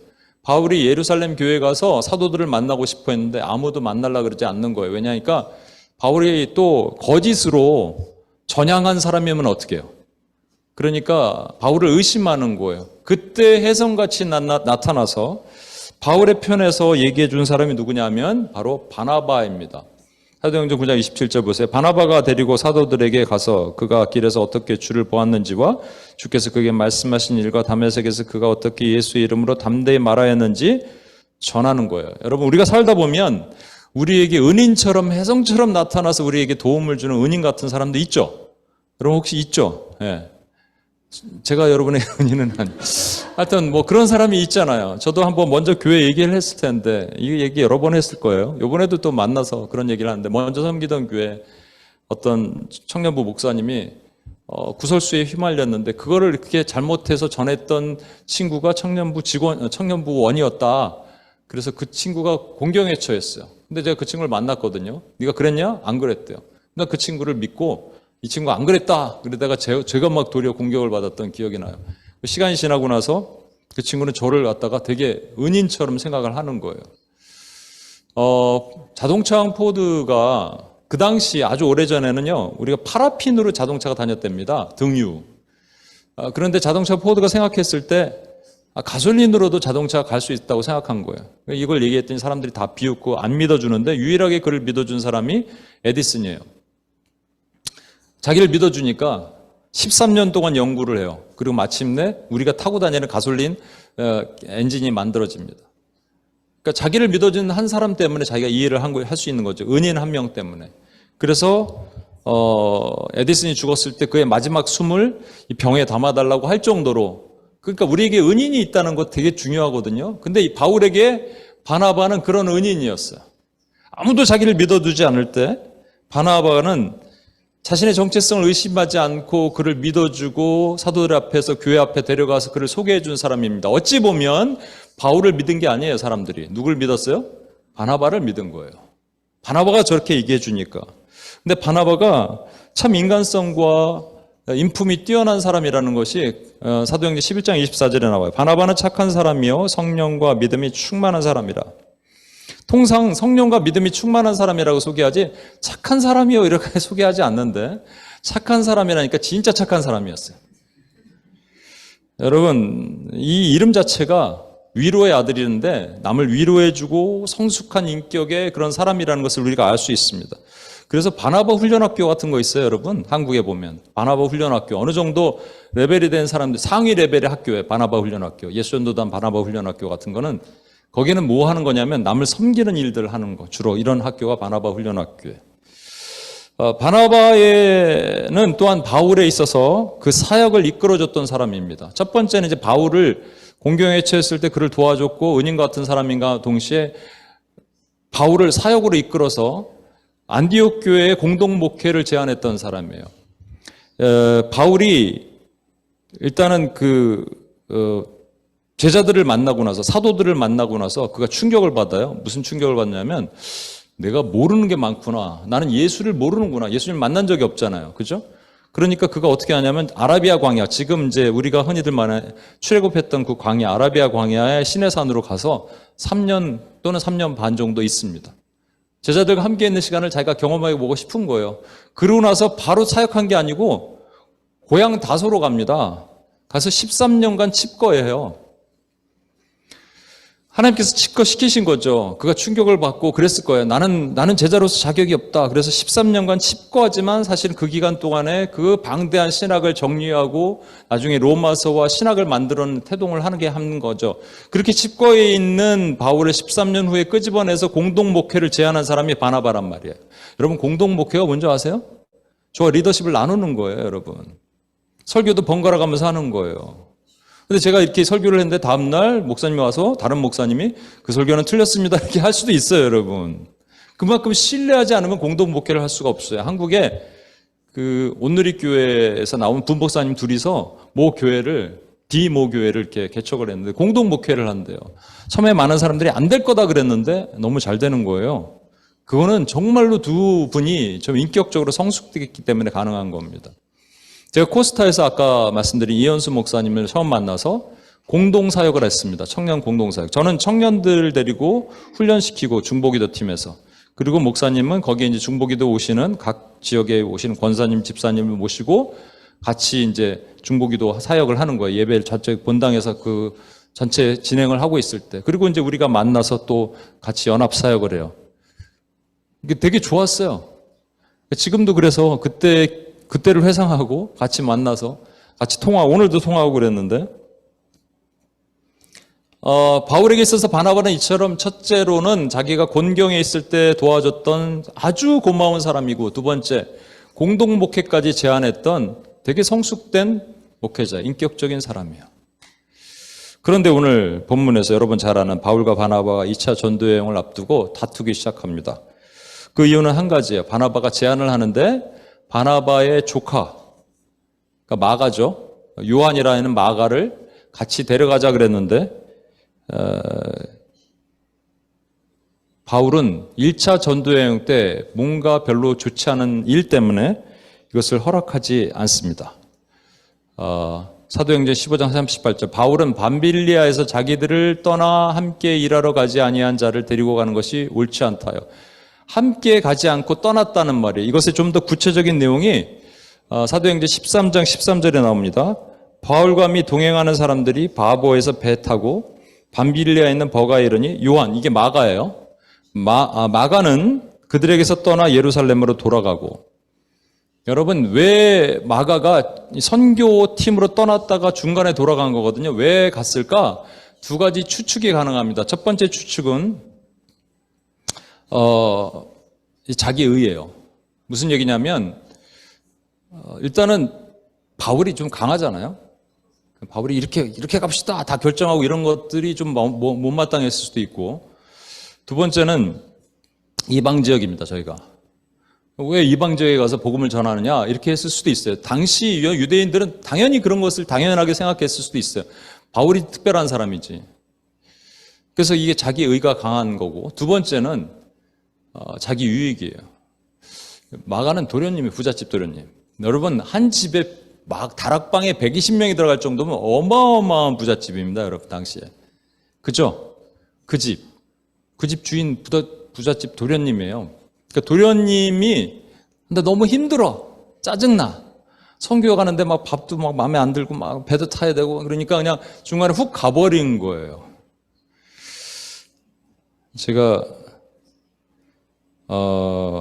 바울이 예루살렘 교회에 가서 사도들을 만나고 싶어 했는데 아무도 만나려고 그러지 않는 거예요. 왜냐하니까 바울이 또 거짓으로 전향한 사람이면 어떻게 해요? 그러니까 바울을 의심하는 거예요. 그때 혜성같이 나타나서 바울의 편에서 얘기해 준 사람이 누구냐면 바로 바나바입니다. 사도행전 9장 27절 보세요. 바나바가 데리고 사도들에게 가서 그가 길에서 어떻게 주를 보았는지와 주께서 그에게 말씀하신 일과 다메섹에서 그가 어떻게 예수의 이름으로 담대히 말하였는지 전하는 거예요. 여러분, 우리가 살다 보면 우리에게 은인처럼 혜성처럼 나타나서 우리에게 도움을 주는 은인 같은 사람도 있죠. 여러분 혹시 있죠? 예. 제가 여러분의 은인은 하여튼 뭐 그런 사람이 있잖아요. 저도 한번 먼저 교회 얘기를 했을 텐데 이 얘기 여러 번 했을 거예요. 이번에도 또 만나서 그런 얘기를 하는데 먼저 섬기던 교회 어떤 청년부 목사님이 구설수에 휘말렸는데 그거를 그렇게 잘못해서 전했던 친구가 청년부 원이었다. 그래서 그 친구가 공경에 처했어요. 근데 제가 그 친구를 만났거든요. 네가 그랬냐? 안 그랬대요. 나 그 친구를 믿고 이 친구 안 그랬다. 그러다가 제가 막 도리어 공격을 받았던 기억이 나요. 시간이 지나고 나서 그 친구는 저를 갖다가 되게 은인처럼 생각을 하는 거예요. 자동차왕 포드가 그 당시 아주 오래전에는요, 우리가 파라핀으로 자동차가 다녔답니다. 등유. 그런데 자동차 포드가 생각했을 때 가솔린으로도 자동차가 갈 수 있다고 생각한 거예요. 이걸 얘기했더니 사람들이 다 비웃고 안 믿어주는데 유일하게 그를 믿어준 사람이 에디슨이에요. 자기를 믿어주니까 13년 동안 연구를 해요. 그리고 마침내 우리가 타고 다니는 가솔린 엔진이 만들어집니다. 그러니까 자기를 믿어준 한 사람 때문에 자기가 이해를 할 수 있는 거죠. 은인 한 명 때문에. 그래서 에디슨이 죽었을 때 그의 마지막 숨을 이 병에 담아달라고 할 정도로, 그러니까 우리에게 은인이 있다는 거 되게 중요하거든요. 근데 이 바울에게 바나바는 그런 은인이었어요. 아무도 자기를 믿어주지 않을 때 바나바는 자신의 정체성을 의심하지 않고 그를 믿어주고 사도들 앞에서 교회 앞에 데려가서 그를 소개해 준 사람입니다. 어찌 보면 바울을 믿은 게 아니에요, 사람들이. 누굴 믿었어요? 바나바를 믿은 거예요. 바나바가 저렇게 얘기해 주니까. 근데 바나바가 참 인간성과 인품이 뛰어난 사람이라는 것이 사도행전 11장 24절에 나와요. 바나바는 착한 사람이요 성령과 믿음이 충만한 사람이라. 통상 성령과 믿음이 충만한 사람이라고 소개하지 착한 사람이요 이렇게 소개하지 않는데 착한 사람이라니까 진짜 착한 사람이었어요. 여러분, 이 이름 자체가 위로의 아들이는데 남을 위로해주고 성숙한 인격의 그런 사람이라는 것을 우리가 알 수 있습니다. 그래서 바나바 훈련학교 같은 거 있어요, 여러분. 한국에 보면 바나바 훈련학교 어느 정도 레벨이 된 사람들 상위 레벨의 학교에 바나바 훈련학교, 예수전도단 바나바 훈련학교 같은 거는 거기는 뭐 하는 거냐면 남을 섬기는 일들 하는 거 주로 이런 학교가 바나바 훈련학교예요. 바나바에는 또한 바울에 있어서 그 사역을 이끌어줬던 사람입니다. 첫 번째는 이제 바울을 공경에 처했을 때 그를 도와줬고 은인 같은 사람인가 동시에 바울을 사역으로 이끌어서 안디옥 교회의 공동 목회를 제안했던 사람이에요. 바울이 일단은 제자들을 만나고 나서 사도들을 만나고 나서 그가 충격을 받아요. 무슨 충격을 받냐면 내가 모르는 게 많구나. 나는 예수를 모르는구나. 예수님 만난 적이 없잖아요. 그죠? 그러니까 그가 어떻게 하냐면 아라비아 광야, 지금 이제 우리가 흔히들 말하는 출애굽했던 그 광야, 아라비아 광야의 시내산으로 가서 3년 또는 3년 반 정도 있습니다. 제자들과 함께 있는 시간을 자기가 경험하게 보고 싶은 거예요. 그러고 나서 바로 사역한 게 아니고 고향 다소로 갑니다. 가서 13년간 칩거예요. 하나님께서 칩거 시키신 거죠. 그가 충격을 받고 그랬을 거예요. 나는 제자로서 자격이 없다. 그래서 13년간 칩거하지만 사실 그 기간 동안에 그 방대한 신학을 정리하고 나중에 로마서와 신학을 만들어낸 태동을 하는 거죠. 그렇게 칩거에 있는 바울의 13년 후에 끄집어내서 공동 목회를 제안한 사람이 바나바란 말이에요. 여러분 공동 목회가 뭔지 아세요? 저와 리더십을 나누는 거예요, 여러분. 설교도 번갈아 가면서 하는 거예요. 근데 제가 이렇게 설교를 했는데 다음날 목사님이 와서 다른 목사님이 그 설교는 틀렸습니다 이렇게 할 수도 있어요, 여러분. 그만큼 신뢰하지 않으면 공동 목회를 할 수가 없어요. 한국에 그 온누리교회에서 나온 분목사님 둘이서 모 교회를 이렇게 개척을 했는데 공동 목회를 한대요. 처음에 많은 사람들이 안 될 거다 그랬는데 너무 잘 되는 거예요. 그거는 정말로 두 분이 좀 인격적으로 성숙됐기 때문에 가능한 겁니다. 제가 코스타에서 아까 말씀드린 이현수 목사님을 처음 만나서 공동사역을 했습니다. 청년 공동사역. 저는 청년들 데리고 훈련시키고 중보기도 팀에서. 그리고 목사님은 거기에 이제 중보기도 오시는 각 지역에 오시는 권사님, 집사님을 모시고 같이 이제 중보기도 사역을 하는 거예요. 예배를 저쪽 본당에서 그 전체 진행을 하고 있을 때. 그리고 이제 우리가 만나서 또 같이 연합사역을 해요. 이게 되게 좋았어요. 지금도 그래서 그때를 회상하고 같이 만나서 같이 오늘도 통화하고 그랬는데 바울에게 있어서 바나바는 이처럼 첫째로는 자기가 곤경에 있을 때 도와줬던 아주 고마운 사람이고 두 번째 공동 목회까지 제안했던 되게 성숙된 목회자, 인격적인 사람이에요. 그런데 오늘 본문에서 여러분 잘 아는 바울과 바나바가 2차 전도 여행을 앞두고 다투기 시작합니다. 그 이유는 한 가지예요. 바나바가 제안을 하는데 바나바의 조카, 그러니까 마가죠. 요한이라는 마가를 같이 데려가자 그랬는데 바울은 1차 전도여행 때 뭔가 별로 좋지 않은 일 때문에 이것을 허락하지 않습니다. 사도행전 15장 38절 바울은 밤빌리아에서 자기들을 떠나 함께 일하러 가지 아니한 자를 데리고 가는 것이 옳지 않다요. 함께 가지 않고 떠났다는 말이에요. 이것의 좀 더 구체적인 내용이 사도행전 13장 13절에 나옵니다. 바울과 및 동행하는 사람들이 바보에서 배 타고 밤빌리아에 있는 버가에 이르니 요한, 이게 마가예요. 마가는 그들에게서 떠나 예루살렘으로 돌아가고 여러분 왜 마가가 선교팀으로 떠났다가 중간에 돌아간 거거든요. 왜 갔을까? 두 가지 추측이 가능합니다. 첫 번째 추측은 자기 의예요. 무슨 얘기냐면 일단은 바울이 좀 강하잖아요. 바울이 이렇게 갑시다 다 결정하고 이런 것들이 좀 못마땅했을 수도 있고 두 번째는 이방 지역입니다. 저희가 왜 이방 지역에 가서 복음을 전하느냐 이렇게 했을 수도 있어요. 당시 유대인들은 당연히 그런 것을 당연하게 생각했을 수도 있어요. 바울이 특별한 사람이지. 그래서 이게 자기 의가 강한 거고, 두 번째는 자기 유익이에요. 마가는 도련님이 부잣집 도련님. 여러분, 한 집에 막 다락방에 120명이 들어갈 정도면 어마어마한 부잣집입니다, 여러분, 당시에. 그죠? 그 집 주인 부잣집 도련님이에요. 그러니까 도련님이 근데 너무 힘들어, 짜증나. 선교 가는데 막 밥도 막 마음에 안 들고 막 배도 타야 되고 그러니까 그냥 중간에 훅 가버린 거예요. 제가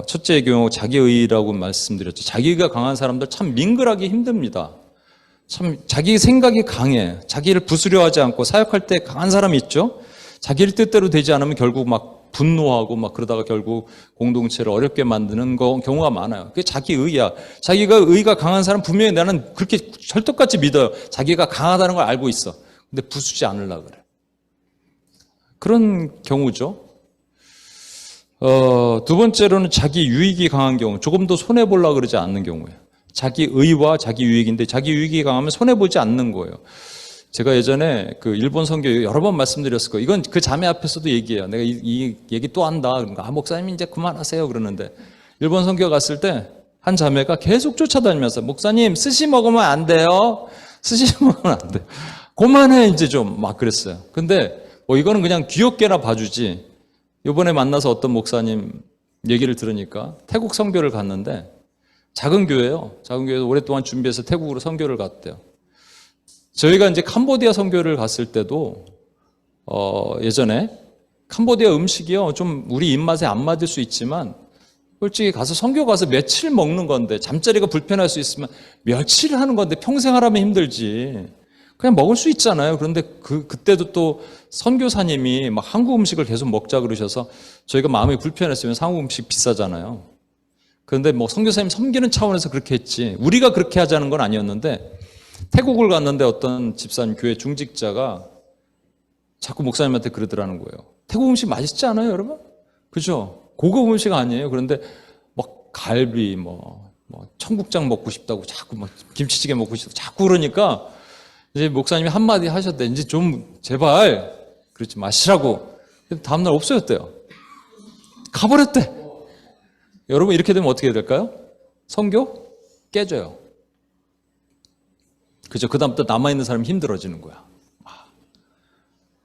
첫째 경우 자기의라고 말씀드렸죠. 자기의가 강한 사람들 참 민글하기 힘듭니다. 참 자기 생각이 강해. 자기를 부수려 하지 않고 사역할 때 강한 사람이 있죠. 자기 뜻대로 되지 않으면 결국 막 분노하고 막 그러다가 결국 공동체를 어렵게 만드는 경우가 많아요. 그게 자기의야. 자기가 의가 강한 사람 분명히 나는 그렇게 철떡같이 믿어요. 자기가 강하다는 걸 알고 있어. 근데 부수지 않으려고 그래. 그런 경우죠. 두 번째로는 자기 유익이 강한 경우, 조금 더 손해보려고 그러지 않는 경우예요. 자기 의와 자기 유익인데 자기 유익이 강하면 손해보지 않는 거예요. 제가 예전에 그 일본 선교 여러 번 말씀드렸을 거예요. 이건 그 자매 앞에서도 얘기해요. 내가 이 얘기 또 한다. 그러니까 목사님 이제 그만하세요. 그러는데 일본 선교 갔을 때 한 자매가 계속 쫓아다니면서 목사님 스시 먹으면 안 돼요. 스시 먹으면 안 돼요. 그만해 이제 좀 막 그랬어요. 근데 뭐 이거는 그냥 귀엽게나 봐주지. 이번에 만나서 어떤 목사님 얘기를 들으니까 태국 선교를 갔는데 작은 교회예요. 작은 교회에서 오랫동안 준비해서 태국으로 선교를 갔대요. 저희가 이제 캄보디아 선교를 갔을 때도 예전에 캄보디아 음식이요 좀 우리 입맛에 안 맞을 수 있지만 솔직히 가서 선교 가서 며칠 먹는 건데 잠자리가 불편할 수 있으면 며칠 하는 건데 평생 하라면 힘들지. 그냥 먹을 수 있잖아요. 그런데 그때도 또 선교사님이 막 한국 음식을 계속 먹자 그러셔서 저희가 마음이 불편했으면 한국 음식 비싸잖아요. 그런데 뭐 선교사님 섬기는 차원에서 그렇게 했지 우리가 그렇게 하자는 건 아니었는데 태국을 갔는데 어떤 집사님 교회 중직자가 자꾸 목사님한테 그러더라는 거예요. 태국 음식 맛있지 않아요, 여러분? 그죠? 고급 음식 아니에요. 그런데 막 갈비, 뭐 청국장 먹고 싶다고 자꾸 막 김치찌개 먹고 싶다고 자꾸 그러니까 이제 목사님이 한마디 하셨대. 이제 좀 제발 그러지 마시라고. 다음날 없어졌대요. 가버렸대. 여러분 이렇게 되면 어떻게 될까요? 선교 깨져요. 그죠? 그 다음부터 남아있는 사람이 힘들어지는 거야.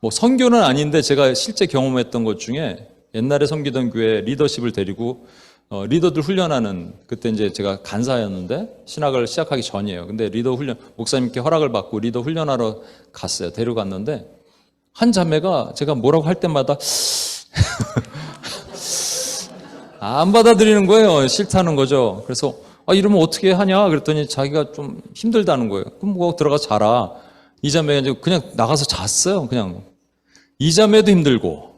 뭐 선교는 아닌데 제가 실제 경험했던 것 중에 옛날에 섬기던 교회 리더십을 데리고 리더들 훈련하는 그때 이제 제가 간사였는데 신학을 시작하기 전이에요. 근데 리더 훈련 목사님께 허락을 받고 리더 훈련하러 갔어요. 데려갔는데 한 자매가 제가 뭐라고 할 때마다 안 받아들이는 거예요. 싫다는 거죠. 그래서 이러면 어떻게 하냐 그랬더니 자기가 좀 힘들다는 거예요. 그럼 뭐 들어가서 자라. 이 자매가 이제 그냥 나가서 잤어요. 그냥 이 자매도 힘들고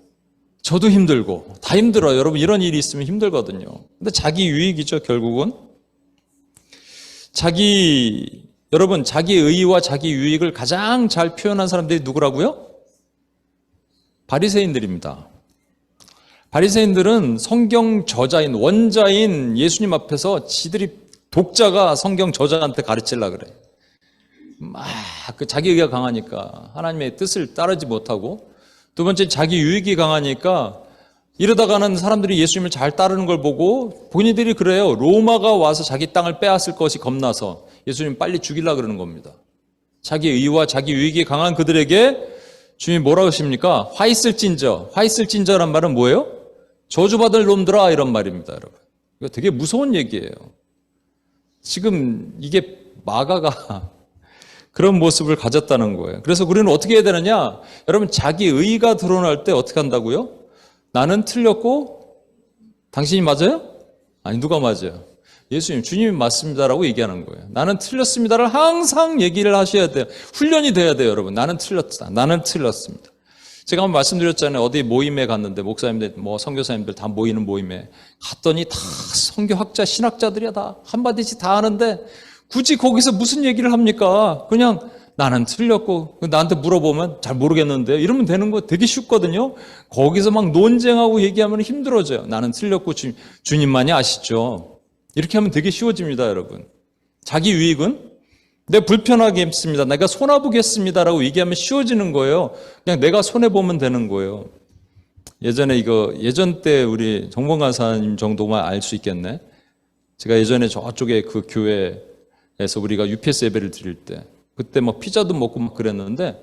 저도 힘들고 다 힘들어요. 여러분 이런 일이 있으면 힘들거든요. 근데 자기 유익이죠. 결국은 여러분 자기 의와 자기 유익을 가장 잘 표현한 사람들이 누구라고요? 바리새인들입니다. 바리새인들은 성경 저자인 원자인 예수님 앞에서 지들이 독자가 성경 저자한테 가르치려고 그래. 막 그 자기 의가 강하니까 하나님의 뜻을 따르지 못하고 두 번째 자기 유익이 강하니까 이러다가는 사람들이 예수님을 잘 따르는 걸 보고 본인들이 그래요. 로마가 와서 자기 땅을 빼앗을 것이 겁나서 예수님 빨리 죽이려고 그러는 겁니다. 자기 의와 자기 유익이 강한 그들에게 주님이 뭐라고 하십니까? 화 있을진저란 말은 뭐예요? 저주받을 놈들아 이런 말입니다. 여러분 이거 되게 무서운 얘기예요. 지금 이게 마가가 그런 모습을 가졌다는 거예요. 그래서 우리는 어떻게 해야 되느냐? 여러분 자기 의가 드러날 때 어떻게 한다고요? 나는 틀렸고 당신이 맞아요? 아니 누가 맞아요? 예수님 주님이 맞습니다라고 얘기하는 거예요. 나는 틀렸습니다를 항상 얘기를 하셔야 돼요. 훈련이 돼야 돼요. 여러분 나는 틀렸다. 나는 틀렸습니다. 제가 한번 말씀드렸잖아요. 어디 모임에 갔는데 목사님들 뭐 선교사님들 다 모이는 모임에 갔더니 다 선교학자 신학자들이야. 다 한마디씩 다 하는데 굳이 거기서 무슨 얘기를 합니까? 그냥 나는 틀렸고 나한테 물어보면 잘 모르겠는데요. 이러면 되는 거 되게 쉽거든요. 거기서 막 논쟁하고 얘기하면 힘들어져요. 나는 틀렸고 주님만이 아시죠. 이렇게 하면 되게 쉬워집니다. 여러분. 자기 유익은 내 불편하겠습니다. 내가 손아보겠습니다라고 얘기하면 쉬워지는 거예요. 그냥 내가 손해보면 되는 거예요. 예전 때 우리 정봉 간사님 정도만 알 수 있겠네. 제가 예전에 저쪽에 그 교회에서 우리가 UPS 예배를 드릴 때, 그때 막 피자도 먹고 막 그랬는데,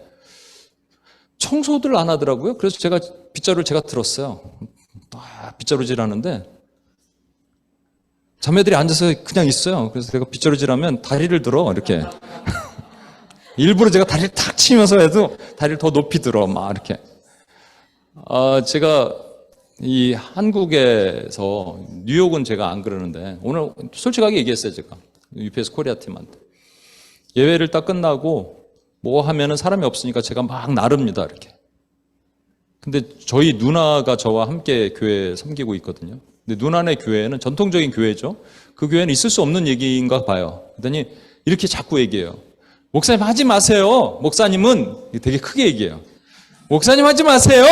청소들 안 하더라고요. 그래서 제가 빗자루를 제가 들었어요. 빗자루질 하는데, 자매들이 앉아서 그냥 있어요. 그래서 내가 빗자루질하면 다리를 들어, 이렇게. 일부러 제가 다리를 탁 치면서 해도 다리를 더 높이 들어, 막 이렇게. 제가 이 한국에서, 뉴욕은 제가 안 그러는데, 오늘 솔직하게 얘기했어요, 제가. UPS 코리아 팀한테. 예배를 딱 끝나고, 뭐 하면은 사람이 없으니까 제가 막 나릅니다, 이렇게. 근데 저희 누나가 저와 함께 교회 섬기고 있거든요. 근데 누나네 교회는 전통적인 교회죠. 그 교회는 있을 수 없는 얘기인가 봐요. 그랬더니 이렇게 자꾸 얘기해요. 목사님 하지 마세요. 목사님은 되게 크게 얘기해요. 목사님 하지 마세요.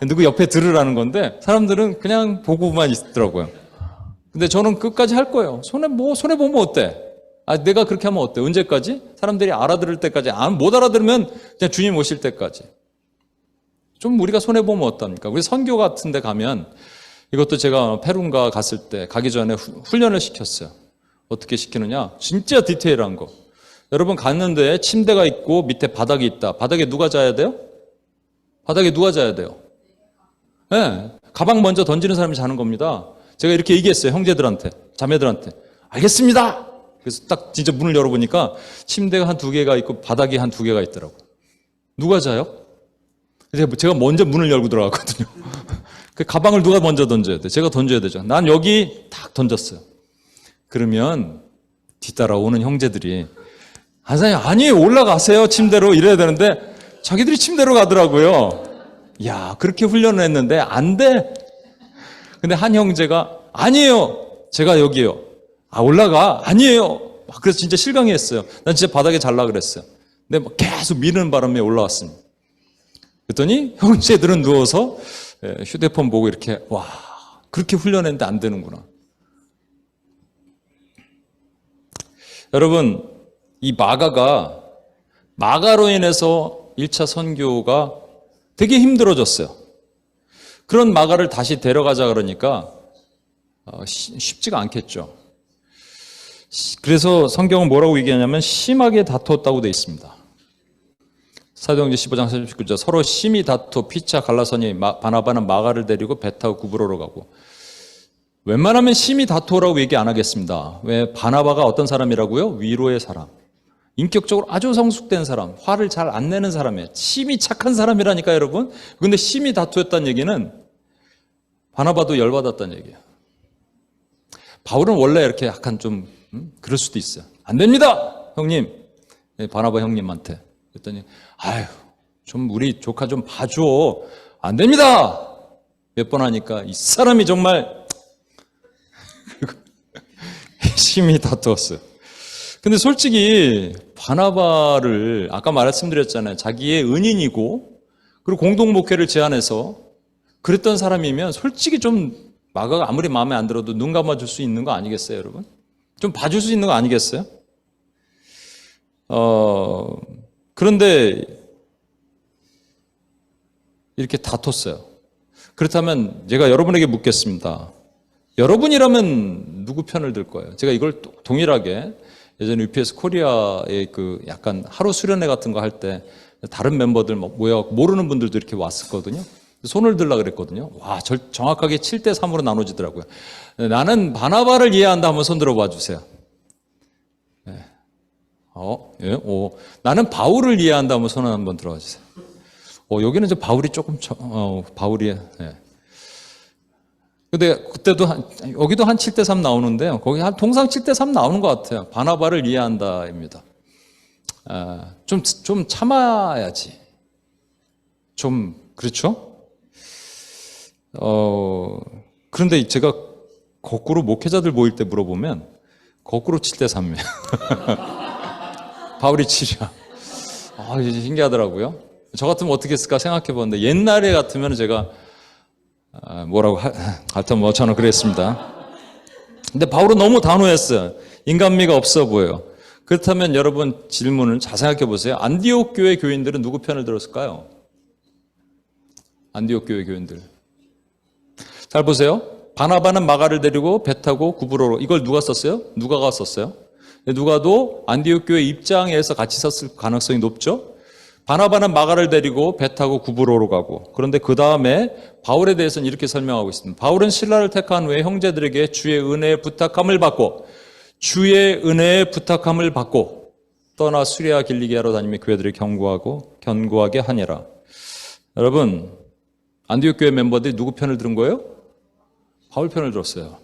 누구 옆에 들으라는 건데 사람들은 그냥 보고만 있더라고요. 근데 저는 끝까지 할 거예요. 손해보면 어때? 내가 그렇게 하면 어때? 언제까지? 사람들이 알아들을 때까지. 못 알아들으면 그냥 주님 오실 때까지. 좀 우리가 손해보면 어떡합니까? 우리 선교 같은 데 가면 이것도 제가 페룬가 갔을 때 가기 전에 훈련을 시켰어요. 어떻게 시키느냐? 진짜 디테일한 거. 여러분 갔는데 침대가 있고 밑에 바닥이 있다. 바닥에 누가 자야 돼요? 바닥에 누가 자야 돼요? 네, 가방 먼저 던지는 사람이 자는 겁니다. 제가 이렇게 얘기했어요. 형제들한테, 자매들한테. 알겠습니다. 그래서 딱 진짜 문을 열어보니까 침대가 한 2개가 있고 바닥이 한 2개가 있더라고요. 누가 자요? 제가 먼저 문을 열고 들어갔거든요. 그 가방을 누가 먼저 던져야 돼? 제가 던져야 되죠. 난 여기 탁 던졌어요. 그러면 뒤따라오는 형제들이 아니에요, 올라가세요, 침대로, 이래야 되는데 자기들이 침대로 가더라고요. 야, 그렇게 훈련을 했는데 안 돼. 근데 한 형제가 아니에요, 제가 여기요. 올라가. 아니에요. 그래서 진짜 실강했어요. 난 진짜 바닥에 잘라 그랬어요. 근데 계속 미는 바람에 올라왔습니다. 그랬더니 형제들은 누워서 휴대폰 보고 이렇게, 와, 그렇게 훈련했는데 안 되는구나. 여러분, 이 마가로 인해서 1차 선교가 되게 힘들어졌어요. 그런 마가를 다시 데려가자 그러니까 쉽지가 않겠죠. 그래서 성경은 뭐라고 얘기하냐면 심하게 다투었다고 되어 있습니다. 사도행전 15장 39절 서로 심히 다투어 피차 갈라서니 바나바는 마가를 데리고 배 타고 구브로로 가고. 웬만하면 심히 다투어라고 얘기 안 하겠습니다. 왜? 바나바가 어떤 사람이라고요? 위로의 사람. 인격적으로 아주 성숙된 사람, 화를 잘 안 내는 사람이에요. 심히 착한 사람이라니까 여러분. 근데 심히 다투었다는 얘기는 바나바도 열받았다는 얘기예요. 바울은 원래 이렇게 약간 좀 그럴 수도 있어요. 안 됩니다, 형님. 바나바 형님한테. 그랬더니 좀 우리 조카 좀 봐줘. 안 됩니다. 몇 번 하니까 이 사람이 정말 심히 다투었어요. 근데 솔직히 바나바를 아까 말씀드렸잖아요. 자기의 은인이고 그리고 공동 목회를 제안해서 그랬던 사람이면 솔직히 좀 마가가 아무리 마음에 안 들어도 눈 감아줄 수 있는 거 아니겠어요, 여러분? 좀 봐줄 수 있는 거 아니겠어요? 그런데 이렇게 다퉜어요. 그렇다면 제가 여러분에게 묻겠습니다. 여러분이라면 누구 편을 들 거예요? 제가 이걸 동일하게 예전에 UPS 코리아의 그 약간 하루 수련회 같은 거 할 때 다른 멤버들 모여 모르는 분들도 이렇게 왔었거든요. 손을 들라 그랬거든요. 와, 정확하게 7대3으로 나눠지더라고요. 나는 바나바를 이해한다 하면 손 들어봐 주세요. 네. 나는 바울을 이해한다 하면 손 한번 들어봐 주세요. 여기는 이제 바울이 조금 바울이. 네. 근데 그때도 여기도 한 7대3 나오는데요. 거기 한 동상 7대3 나오는 것 같아요. 바나바를 이해한다입니다. 좀 참아야지. 그렇죠? 그런데 제가 거꾸로 목회자들 모일 때 물어보면 거꾸로 7대3이에요. 바울이 7이야. 이제 신기하더라고요. 저 같으면 어떻게 했을까 생각해 봤는데 옛날에 같으면 제가 뭐라고 하여튼 저는 그랬습니다. 근데 바울은 너무 단호했어요. 인간미가 없어 보여요. 그렇다면 여러분 질문을 잘 생각해 보세요. 안디옥 교회 교인들은 누구 편을 들었을까요? 안디옥 교회 교인들. 잘 보세요. 바나바는 마가를 데리고 배 타고 구브로로. 이걸 누가 썼어요? 누가가 썼어요. 누가도 안디옥 교회 입장에서 같이 썼을 가능성이 높죠. 바나바는 마가를 데리고 배 타고 구브로로 가고, 그런데 그 다음에 바울에 대해서는 이렇게 설명하고 있습니다. 바울은 신라를 택한 후에 형제들에게 주의 은혜의 부탁함을 받고 떠나 수리아 길리기아로 다니며 교회들을 견고하게 하니라. 여러분, 안디옥 교회 멤버들이 누구 편을 들은 거예요? 바울 편을 들었어요.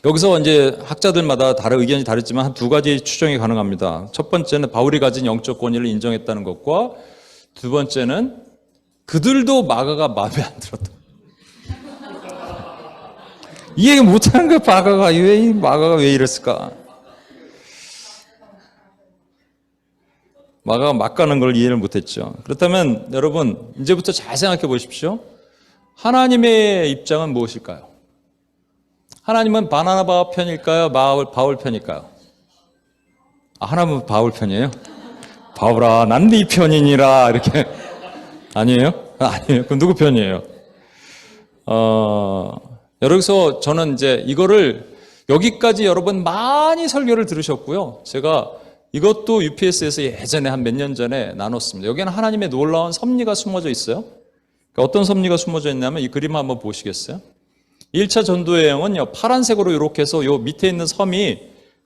여기서 이제 학자들마다 다른 의견이 다르지만 한 두 가지 추정이 가능합니다. 첫 번째는 바울이 가진 영적 권위를 인정했다는 것과, 두 번째는 그들도 마가가 마음에 안 들었다. 이해 못하는 거야. 마가가 왜 이랬을까? 마가가 막 가는 걸 이해를 못했죠. 그렇다면 여러분 이제부터 잘 생각해 보십시오. 하나님의 입장은 무엇일까요? 하나님은 바나바 편일까요? 바울 편일까요? 하나님은 바울 편이에요? 바울아, 난 네 편이니라 이렇게. 아니에요? 아니에요. 그럼 누구 편이에요? 여기서 저는 이제 이거를 여기까지 여러분 많이 설교를 들으셨고요. 제가 이것도 UPS에서 예전에 한 몇 년 전에 나눴습니다. 여기는 하나님의 놀라운 섭리가 숨어져 있어요. 그러니까 어떤 섭리가 숨어져 있냐면 이 그림 한번 보시겠어요? 1차 전도여행은요, 파란색으로 이렇게 해서 요 밑에 있는 섬이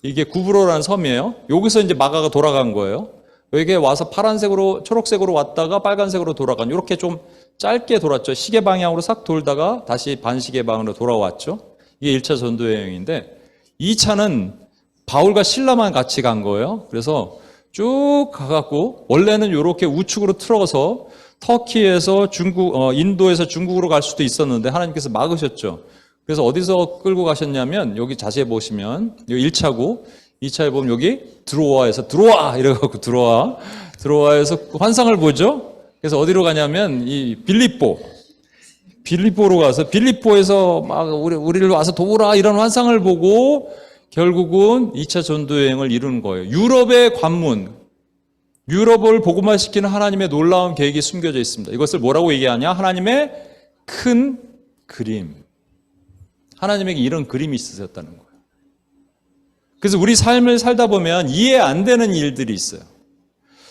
이게 구브로라는 섬이에요. 여기서 이제 마가가 돌아간 거예요. 여기에 와서 파란색으로, 초록색으로 왔다가 빨간색으로 돌아간, 이렇게 좀 짧게 돌았죠. 시계 방향으로 싹 돌다가 다시 반시계 방향으로 돌아왔죠. 이게 1차 전도여행인데, 2차는 바울과 실라만 같이 간 거예요. 그래서 쭉 가갖고, 원래는 이렇게 우측으로 틀어서 터키에서 인도에서 중국으로 갈 수도 있었는데 하나님께서 막으셨죠. 그래서 어디서 끌고 가셨냐면, 여기 자세히 보시면, 여기 1차고, 2차에 보면 여기 들어와에서 들어와! 이래갖고 들어와에서 환상을 보죠. 그래서 어디로 가냐면, 이 빌립보로 가서, 빌립보에서 막 우리를 와서 도우라! 이런 환상을 보고, 결국은 2차 전도여행을 이루는 거예요. 유럽의 관문, 유럽을 복음화시키는 하나님의 놀라운 계획이 숨겨져 있습니다. 이것을 뭐라고 얘기하냐? 하나님의 큰 그림. 하나님에게 이런 그림이 있으셨다는 거예요. 그래서 우리 삶을 살다 보면 이해 안 되는 일들이 있어요.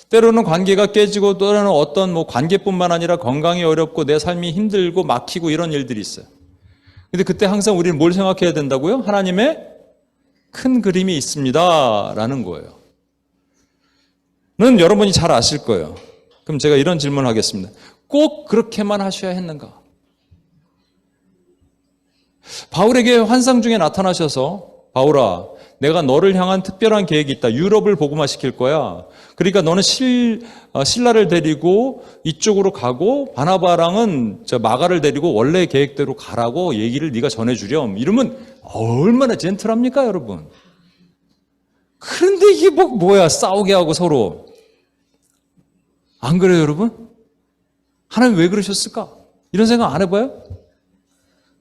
때로는 관계가 깨지고, 때로는 어떤 관계뿐만 아니라 건강이 어렵고 내 삶이 힘들고 막히고 이런 일들이 있어요. 근데 그때 항상 우리는 뭘 생각해야 된다고요? 하나님의 큰 그림이 있습니다 라는 거예요. 는 여러분이 잘 아실 거예요. 그럼 제가 이런 질문을 하겠습니다. 꼭 그렇게만 하셔야 했는가? 바울에게 환상 중에 나타나셔서, 바울아, 내가 너를 향한 특별한 계획이 있다. 유럽을 복음화시킬 거야. 그러니까 너는 실라를 데리고 이쪽으로 가고, 바나바랑은 마가를 데리고 원래 계획대로 가라고 얘기를 네가 전해주렴. 이러면 얼마나 젠틀합니까, 여러분? 그런데 이게 뭐야, 싸우게 하고 서로. 안 그래요, 여러분? 하나님 왜 그러셨을까? 이런 생각 안 해봐요?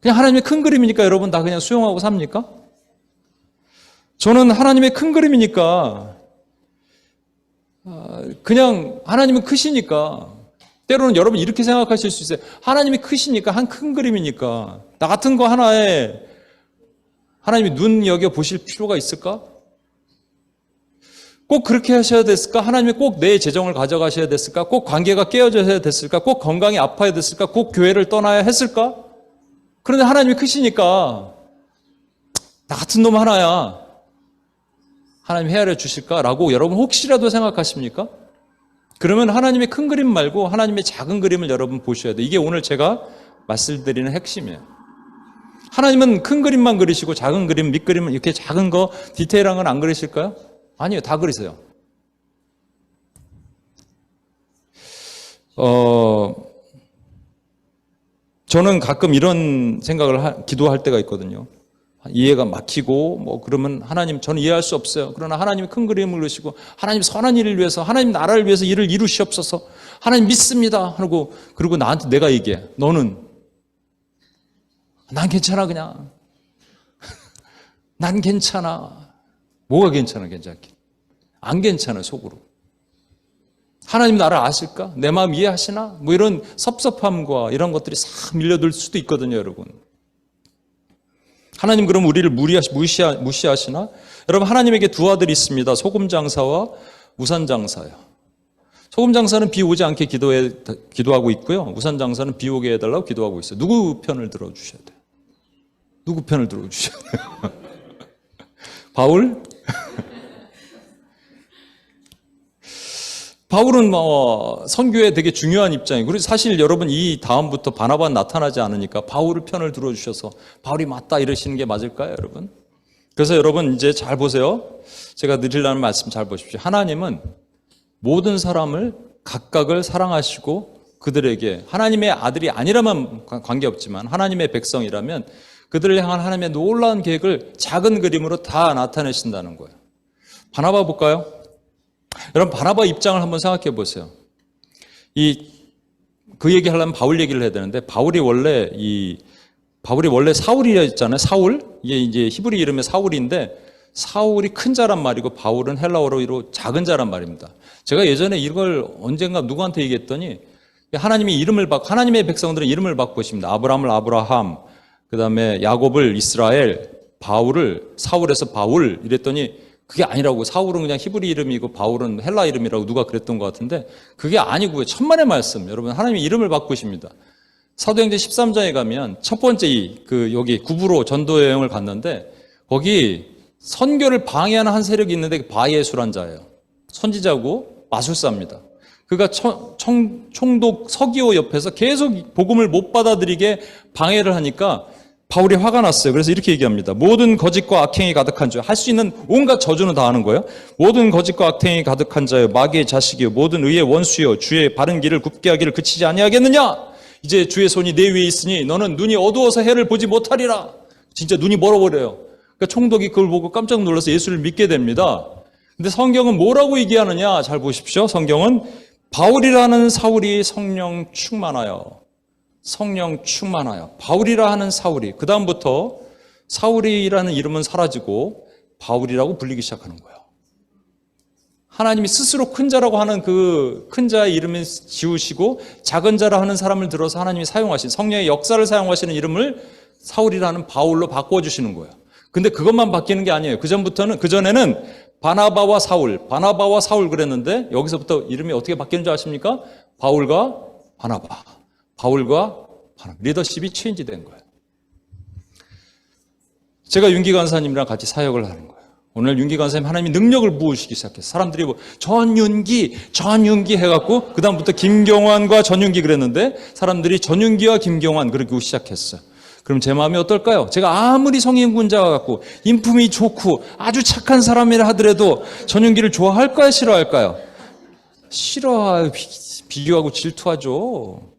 그냥 하나님의 큰 그림이니까 여러분 다 그냥 수용하고 삽니까? 저는 하나님의 큰 그림이니까, 그냥 하나님은 크시니까, 때로는 여러분 이렇게 생각하실 수 있어요. 하나님이 크시니까, 한 큰 그림이니까, 나 같은 거 하나에 하나님이 눈여겨 보실 필요가 있을까? 꼭 그렇게 하셔야 됐을까? 하나님이 꼭 내 재정을 가져가셔야 됐을까? 꼭 관계가 깨어져야 됐을까? 꼭 건강이 아파야 됐을까? 꼭 교회를 떠나야 했을까? 그런데 하나님이 크시니까 나 같은 놈 하나야 하나님 헤아려 주실까라고 여러분 혹시라도 생각하십니까? 그러면 하나님의 큰 그림 말고 하나님의 작은 그림을 여러분 보셔야 돼요. 이게 오늘 제가 말씀드리는 핵심이에요. 하나님은 큰 그림만 그리시고 작은 그림, 밑그림은 이렇게 작은 거, 디테일한 건 안 그리실까요? 아니요, 다 그리세요. 저는 가끔 이런 생각을 기도할 때가 있거든요. 이해가 막히고 그러면 하나님 저는 이해할 수 없어요. 그러나 하나님이 큰 그림을 그리시고 하나님 선한 일을 위해서 하나님 나라를 위해서 일을 이루시옵소서 하나님 믿습니다 하고 그리고 나한테 내가 얘기해. 너는 난 괜찮아 그냥 난 괜찮아. 뭐가 괜찮아, 괜찮긴? 안 괜찮아, 속으로. 하나님 나를 아실까? 내 마음 이해하시나? 뭐 이런 섭섭함과 이런 것들이 싹 밀려들 수도 있거든요, 여러분. 하나님 그럼 우리를 무시하시나? 여러분, 하나님에게 두 아들이 있습니다. 소금 장사와 우산 장사요. 소금 장사는 비 오지 않게 기도하고 있고요. 우산 장사는 비 오게 해달라고 기도하고 있어요. 누구 편을 들어주셔야 돼요? 누구 편을 들어주셔야 돼요? 바울? 바울은 선교에 되게 중요한 입장이에요. 그리고 사실 여러분 이 다음부터 바나바가 나타나지 않으니까 바울의 편을 들어주셔서 바울이 맞다 이러시는 게 맞을까요, 여러분? 그래서 여러분 이제 잘 보세요. 제가 드리려는 말씀 잘 보십시오. 하나님은 모든 사람을 각각을 사랑하시고 그들에게 하나님의 아들이 아니라면 관계없지만 하나님의 백성이라면 그들을 향한 하나님의 놀라운 계획을 작은 그림으로 다 나타내신다는 거예요. 바나바 볼까요? 여러분, 바나바 입장을 한번 생각해 보세요. 그 얘기 하려면 바울 얘기를 해야 되는데, 바울이 원래 사울이었잖아요. 사울. 이게 이제 히브리 이름의 사울인데, 사울이 큰 자란 말이고, 바울은 헬라어로 작은 자란 말입니다. 제가 예전에 이걸 언젠가 누구한테 얘기했더니, 하나님의 백성들은 이름을 바꾸십니다. 아브라함을 아브라함, 그 다음에 야곱을 이스라엘, 바울을 사울에서 바울 이랬더니, 그게 아니라고. 사울은 그냥 히브리 이름이고 바울은 헬라 이름이라고 누가 그랬던 것 같은데 그게 아니고요. 천만의 말씀. 여러분, 하나님이 이름을 바꾸십니다. 사도행전 13장에 가면 첫 번째 여기 구브로 전도 여행을 갔는데 거기 선교를 방해하는 한 세력이 있는데 바예수란 자예요. 선지자고 마술사입니다. 그가 총독 서기오 옆에서 계속 복음을 못 받아들이게 방해를 하니까 바울이 화가 났어요. 그래서 이렇게 얘기합니다. 모든 거짓과 악행이 가득한 자, 할 수 있는 온갖 저주는 다 하는 거예요. 모든 거짓과 악행이 가득한 자여, 마귀의 자식이여, 모든 의의 원수여, 주의 바른 길을 굽게 하기를 그치지 아니하겠느냐? 이제 주의 손이 내 위에 있으니 너는 눈이 어두워서 해를 보지 못하리라. 진짜 눈이 멀어버려요. 그러니까 총독이 그걸 보고 깜짝 놀라서 예수를 믿게 됩니다. 근데 성경은 뭐라고 얘기하느냐? 잘 보십시오. 성경은 바울이라는 사울이 성령 충만하여 바울이라 하는 사울이, 그 다음부터 사울이라는 이름은 사라지고 바울이라고 불리기 시작하는 거예요. 하나님이 스스로 큰 자라고 하는 그 큰 자의 이름을 지우시고 작은 자라 하는 사람을 들어서 하나님이 사용하신 성령의 역사를 사용하시는 이름을 사울이라는 바울로 바꿔주시는 거예요. 근데 그것만 바뀌는 게 아니에요. 그전에는 바나바와 사울 그랬는데 여기서부터 이름이 어떻게 바뀌는 줄 아십니까? 바울과 바나바. 리더십이 체인지 된 거예요. 제가 윤기 간사님이랑 같이 사역을 하는 거예요. 오늘 윤기 간사님 하나님이 능력을 부으시기 시작했어요. 사람들이 전윤기 해갖고 그 다음부터 김경환과 전윤기 그랬는데 사람들이 전윤기와 김경환 그러고 시작했어요. 그럼 제 마음이 어떨까요? 제가 아무리 성인군자 같고 인품이 좋고 아주 착한 사람이라 하더라도 전윤기를 좋아할까요? 싫어할까요? 싫어요. 비교하고 질투하죠.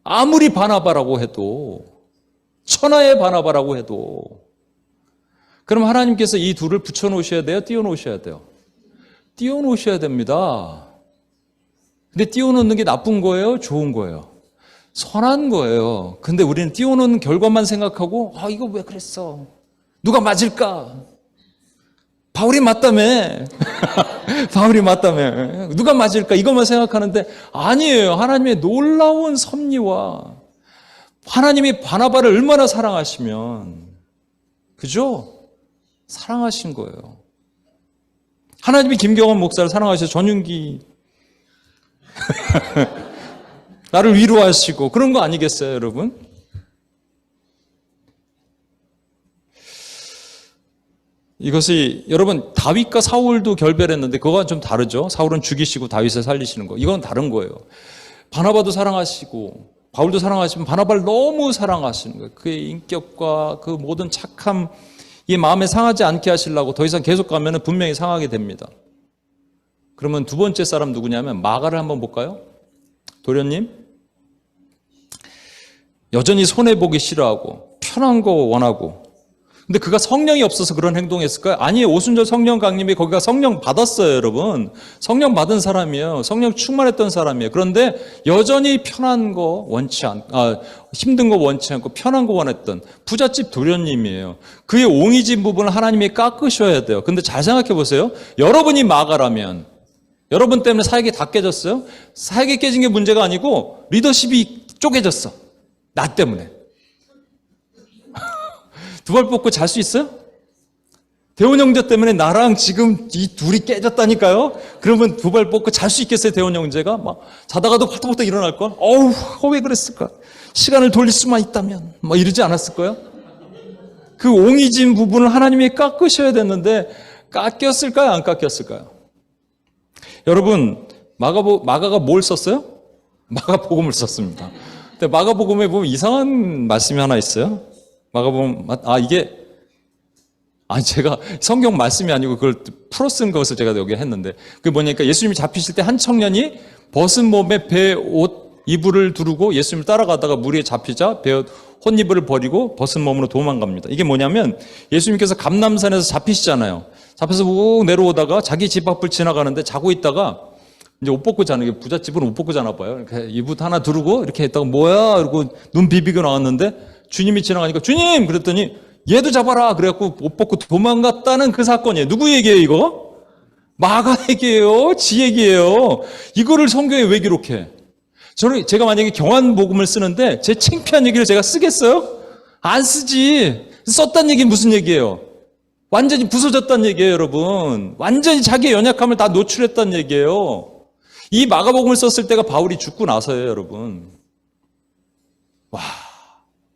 아무리 바나바라고 해도, 천하의 바나바라고 해도, 그럼 하나님께서 이 둘을 붙여놓으셔야 돼요? 띄워놓으셔야 돼요? 띄워놓으셔야 됩니다. 근데 띄워놓는 게 나쁜 거예요? 좋은 거예요? 선한 거예요. 근데 우리는 띄워놓는 결과만 생각하고, 이거 왜 그랬어? 누가 맞을까? 바울이 맞다며. 누가 맞을까? 이것만 생각하는데 아니에요. 하나님의 놀라운 섭리와 하나님이 바나바를 얼마나 사랑하시면, 그죠? 사랑하신 거예요. 하나님이 김경환 목사를 사랑하셔서 전윤기 나를 위로하시고 그런 거 아니겠어요, 여러분? 이것이 여러분 다윗과 사울도 결별했는데 그거와 좀 다르죠. 사울은 죽이시고 다윗을 살리시는 거. 이건 다른 거예요. 바나바도 사랑하시고 바울도 사랑하시면 바나바를 너무 사랑하시는 거예요. 그의 인격과 그 모든 착함 이 마음에 상하지 않게 하시려고 더 이상 계속 가면 분명히 상하게 됩니다. 그러면 두 번째 사람 누구냐면 마가를 한번 볼까요? 도련님, 여전히 손해보기 싫어하고 편한 거 원하고, 근데 그가 성령이 없어서 그런 행동했을까요? 아니에요. 오순절 성령 강림이 거기가 성령 받았어요, 여러분. 성령 받은 사람이에요. 성령 충만했던 사람이에요. 그런데 여전히 편한 거 원치 힘든 거 원치 않고 편한 거 원했던 부잣집 도련님이에요. 그의 옹이진 부분을 하나님이 깎으셔야 돼요. 근데 잘 생각해 보세요. 여러분이 마가라면 여러분 때문에 사역이 다 깨졌어요? 사역이 깨진 게 문제가 아니고 리더십이 쪼개졌어. 나 때문에. 두 발 뻗고 잘 수 있어요? 대원 형제 때문에 나랑 지금 이 둘이 깨졌다니까요? 그러면 두 발 뻗고 잘 수 있겠어요, 대원 형제가? 막 자다가도 벌떡벌떡 일어날걸? 왜 그랬을까? 시간을 돌릴 수만 있다면. 이러지 않았을 거예요? 그 옹이진 부분을 하나님이 깎으셔야 됐는데, 깎였을까요? 안 깎였을까요? 여러분, 마가가 뭘 썼어요? 마가복음을 썼습니다. 근데 마가복음에 보면 이상한 말씀이 하나 있어요. 마가복음, 제가 성경 말씀이 아니고 그걸 풀어 쓴 것을 제가 여기 했는데, 그게 뭐냐니까 예수님이 잡히실 때 한 청년이 벗은 몸에 배 옷 이불을 두르고 예수님을 따라가다가 무리에 잡히자 배 옷 혼이불을 버리고 벗은 몸으로 도망갑니다. 이게 뭐냐면 예수님께서 감람산에서 잡히시잖아요. 잡혀서 욱 내려오다가 자기 집 앞을 지나가는데 자고 있다가 이제 옷 벗고 자는 게 부잣집은 옷 벗고 자나 봐요. 이렇게 이불 하나 두르고 이렇게 했다가 뭐야? 이러고 눈 비비고 나왔는데 주님이 지나가니까 주님! 그랬더니 얘도 잡아라! 그래갖고 옷 벗고 도망갔다는 그 사건이에요. 누구 얘기예요, 이거? 마가 얘기예요. 지 얘기예요. 이거를 성경에 왜 기록해? 제가 만약에 경환복음을 쓰는데 제 창피한 얘기를 제가 쓰겠어요? 안 쓰지. 썼단 얘기는 무슨 얘기예요? 완전히 부서졌단 얘기예요, 여러분. 완전히 자기의 연약함을 다 노출했단 얘기예요. 이 마가복음을 썼을 때가 바울이 죽고 나서예요, 여러분. 와,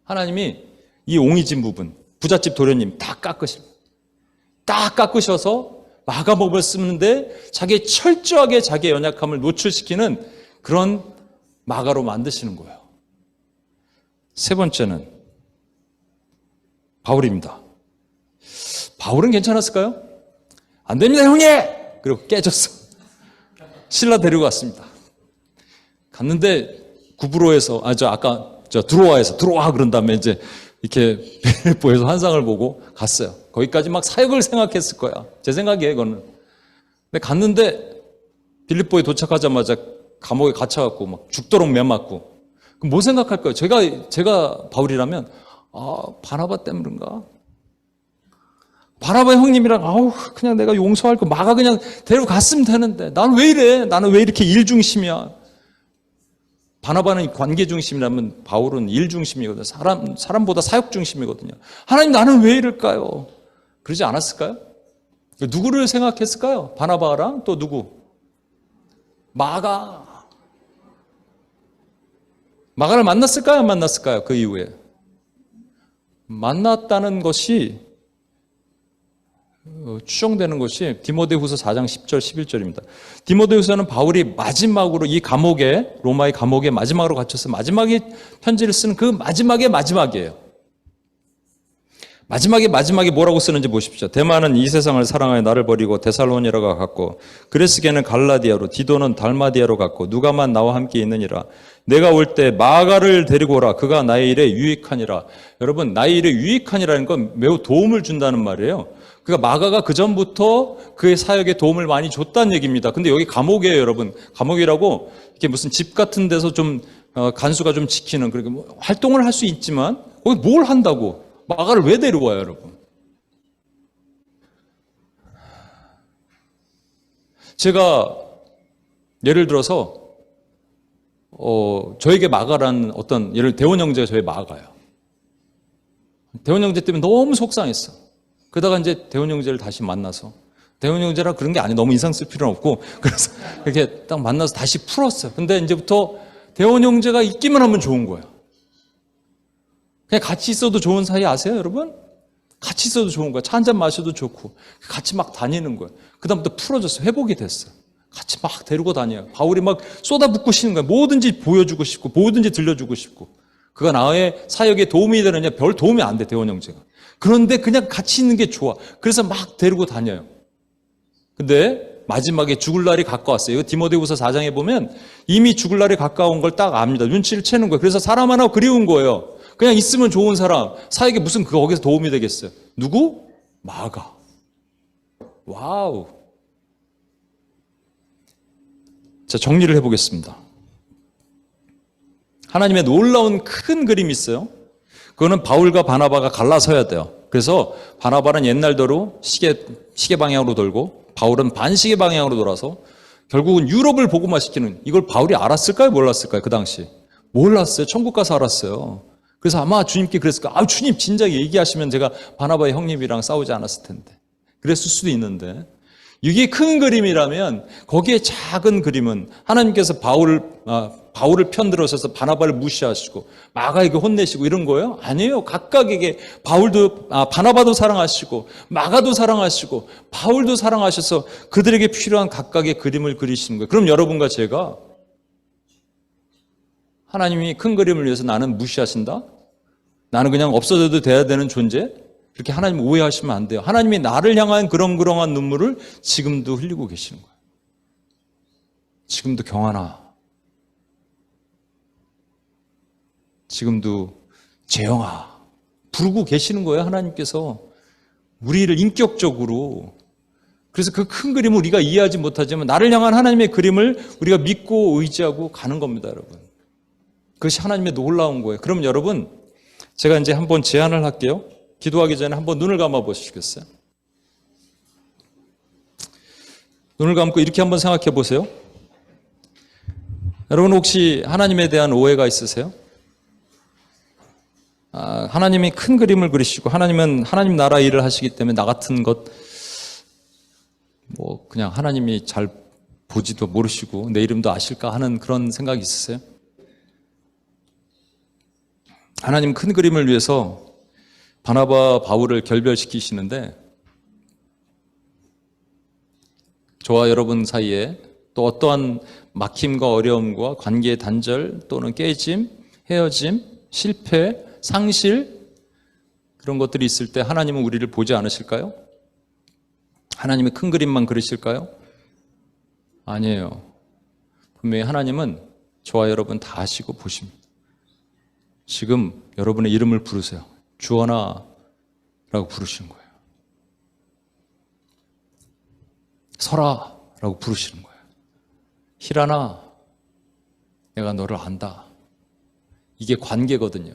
하나님이 이 옹이진 부분, 부잣집 도련님 다 깎으십니다. 딱 깎으셔서 마가복음을 쓰는데 철저하게 자기의 연약함을 노출시키는 그런 마가로 만드시는 거예요. 세 번째는 바울입니다. 바울은 괜찮았을까요? 안 됩니다, 형님! 그리고 깨졌어. 신라 데리고 갔습니다. 갔는데 구브로에서, 드로아에서 들어와 그런 다음에 이제 이렇게 빌립보에서 환상을 보고 갔어요. 거기까지 막 사역을 생각했을 거야. 제 생각이에요, 이거는. 근데 갔는데 빌립보에 도착하자마자 감옥에 갇혀갖고 막 죽도록 매맞고. 그럼 뭐 생각할까요? 제가 바울이라면, 바나바 때문인가? 바나바 형님이랑, 그냥 내가 용서할 거, 마가 그냥 데려갔으면 되는데. 나는 왜 이래? 나는 왜 이렇게 일중심이야? 바나바는 관계 중심이라면 바울은 일 중심이거든요. 사람보다 사역 중심이거든요. 하나님, 나는 왜 이럴까요? 그러지 않았을까요? 누구를 생각했을까요? 바나바랑 또 누구? 마가를 만났을까요? 안 만났을까요? 그 이후에. 만났다는 것이 추정되는 것이 디모데후서 4장 10절 11절입니다. 디모데후서는 바울이 마지막으로 이 감옥에, 로마의 감옥에 마지막으로 갇혀서 마지막에 편지를 쓰는 그 마지막이에요. 마지막에 뭐라고 쓰는지 보십시오. 데마는 이 세상을 사랑하여 나를 버리고 데살로니라가 갔고, 그레스게는 갈라디아로, 디도는 달마디아로 갔고, 누가만 나와 함께 있느니라. 내가 올 때 마가를 데리고 오라. 그가 나의 일에 유익하니라. 여러분, 나의 일에 유익하니라는 건 매우 도움을 준다는 말이에요. 그러니까 마가가 그 전부터 그의 사역에 도움을 많이 줬다는 얘기입니다. 근데 여기 감옥이에요, 여러분. 감옥이라고 이렇게 무슨 집 같은 데서 좀 간수가 좀 지키는, 그렇게 뭐 활동을 할 수 있지만 거기 뭘 한다고? 마가를 왜 데려와요, 여러분? 제가 예를 들어서 저에게 마가라는 어떤, 예를 대원 형제가 저의 마가예요. 대원 형제 때문에 너무 속상했어. 그러다가 이제 대원 형제를 다시 만나서, 대원 형제라 그런 게 아니에요. 너무 인상 쓸 필요는 없고, 그래서 이렇게 딱 만나서 다시 풀었어요. 근데 이제부터 대원 형제가 있기만 하면 좋은 거예요. 그냥 같이 있어도 좋은 사이 아세요, 여러분? 같이 있어도 좋은 거예요. 차 한잔 마셔도 좋고, 같이 막 다니는 거예요. 그다음부터 풀어졌어요. 회복이 됐어요. 같이 막 데리고 다녀요. 바울이 막 쏟아붓고 싶은 거예요. 뭐든지 보여주고 싶고, 뭐든지 들려주고 싶고. 그가 나의 사역에 도움이 되느냐? 별 도움이 안 돼, 대원 형제가. 그런데 그냥 같이 있는 게 좋아. 그래서 막 데리고 다녀요. 근데 마지막에 죽을 날이 가까웠어요. 디모데후서 4장에 보면 이미 죽을 날이 가까운 걸 딱 압니다. 눈치를 채는 거예요. 그래서 사람 하나 그리운 거예요. 그냥 있으면 좋은 사람, 사에게 무슨 거기서 도움이 되겠어요? 누구? 마가. 와우. 자, 정리를 해보겠습니다. 하나님의 놀라운 큰 그림이 있어요. 그거는 바울과 바나바가 갈라서야 돼요. 그래서 바나바는 옛날대로 시계 방향으로 돌고 바울은 반시계 방향으로 돌아서 결국은 유럽을 복음화 시키는, 이걸 바울이 알았을까요? 몰랐을까요? 그 당시 몰랐어요. 천국 가서 알았어요. 그래서 아마 주님께 그랬을 거예요. 아, 주님 진작에 얘기하시면 제가 바나바의 형님이랑 싸우지 않았을 텐데. 그랬을 수도 있는데, 이게 큰 그림이라면 거기에 작은 그림은 하나님께서 바울을 편들어서서 바나바를 무시하시고 마가에게 혼내시고 이런 거예요? 아니에요. 각각에게 바나바도 사랑하시고 마가도 사랑하시고 바울도 사랑하셔서 그들에게 필요한 각각의 그림을 그리시는 거예요. 그럼 여러분과 제가 하나님이 큰 그림을 위해서 나는 무시하신다? 나는 그냥 없어져도 돼야 되는 존재? 그렇게 하나님 오해하시면 안 돼요. 하나님이 나를 향한 그렁그렁한 눈물을 지금도 흘리고 계시는 거예요. 지금도 경하나, 지금도 재영아 부르고 계시는 거예요. 하나님께서 우리를 인격적으로. 그래서 그 큰 그림을 우리가 이해하지 못하지만 나를 향한 하나님의 그림을 우리가 믿고 의지하고 가는 겁니다, 여러분. 그것이 하나님의 놀라운 거예요. 그럼 여러분, 제가 이제 한번 제안을 할게요. 기도하기 전에 한번 눈을 감아 보시겠어요? 눈을 감고 이렇게 한번 생각해 보세요. 여러분 혹시 하나님에 대한 오해가 있으세요? 하나님이 큰 그림을 그리시고 하나님은 하나님 나라 일을 하시기 때문에 나 같은 것 그냥 하나님이 잘 보지도 모르시고 내 이름도 아실까 하는 그런 생각이 있으세요? 하나님 큰 그림을 위해서 바나바 바울을 결별시키시는데 저와 여러분 사이에 또 어떠한 막힘과 어려움과 관계의 단절 또는 깨짐, 헤어짐, 실패, 상실 그런 것들이 있을 때 하나님은 우리를 보지 않으실까요? 하나님의 큰 그림만 그리실까요? 아니에요. 분명히 하나님은 저와 여러분 다 아시고 보십니다. 지금 여러분의 이름을 부르세요. 주원아 라고 부르시는 거예요. 설아 라고 부르시는 거예요. 희란아 내가 너를 안다. 이게 관계거든요.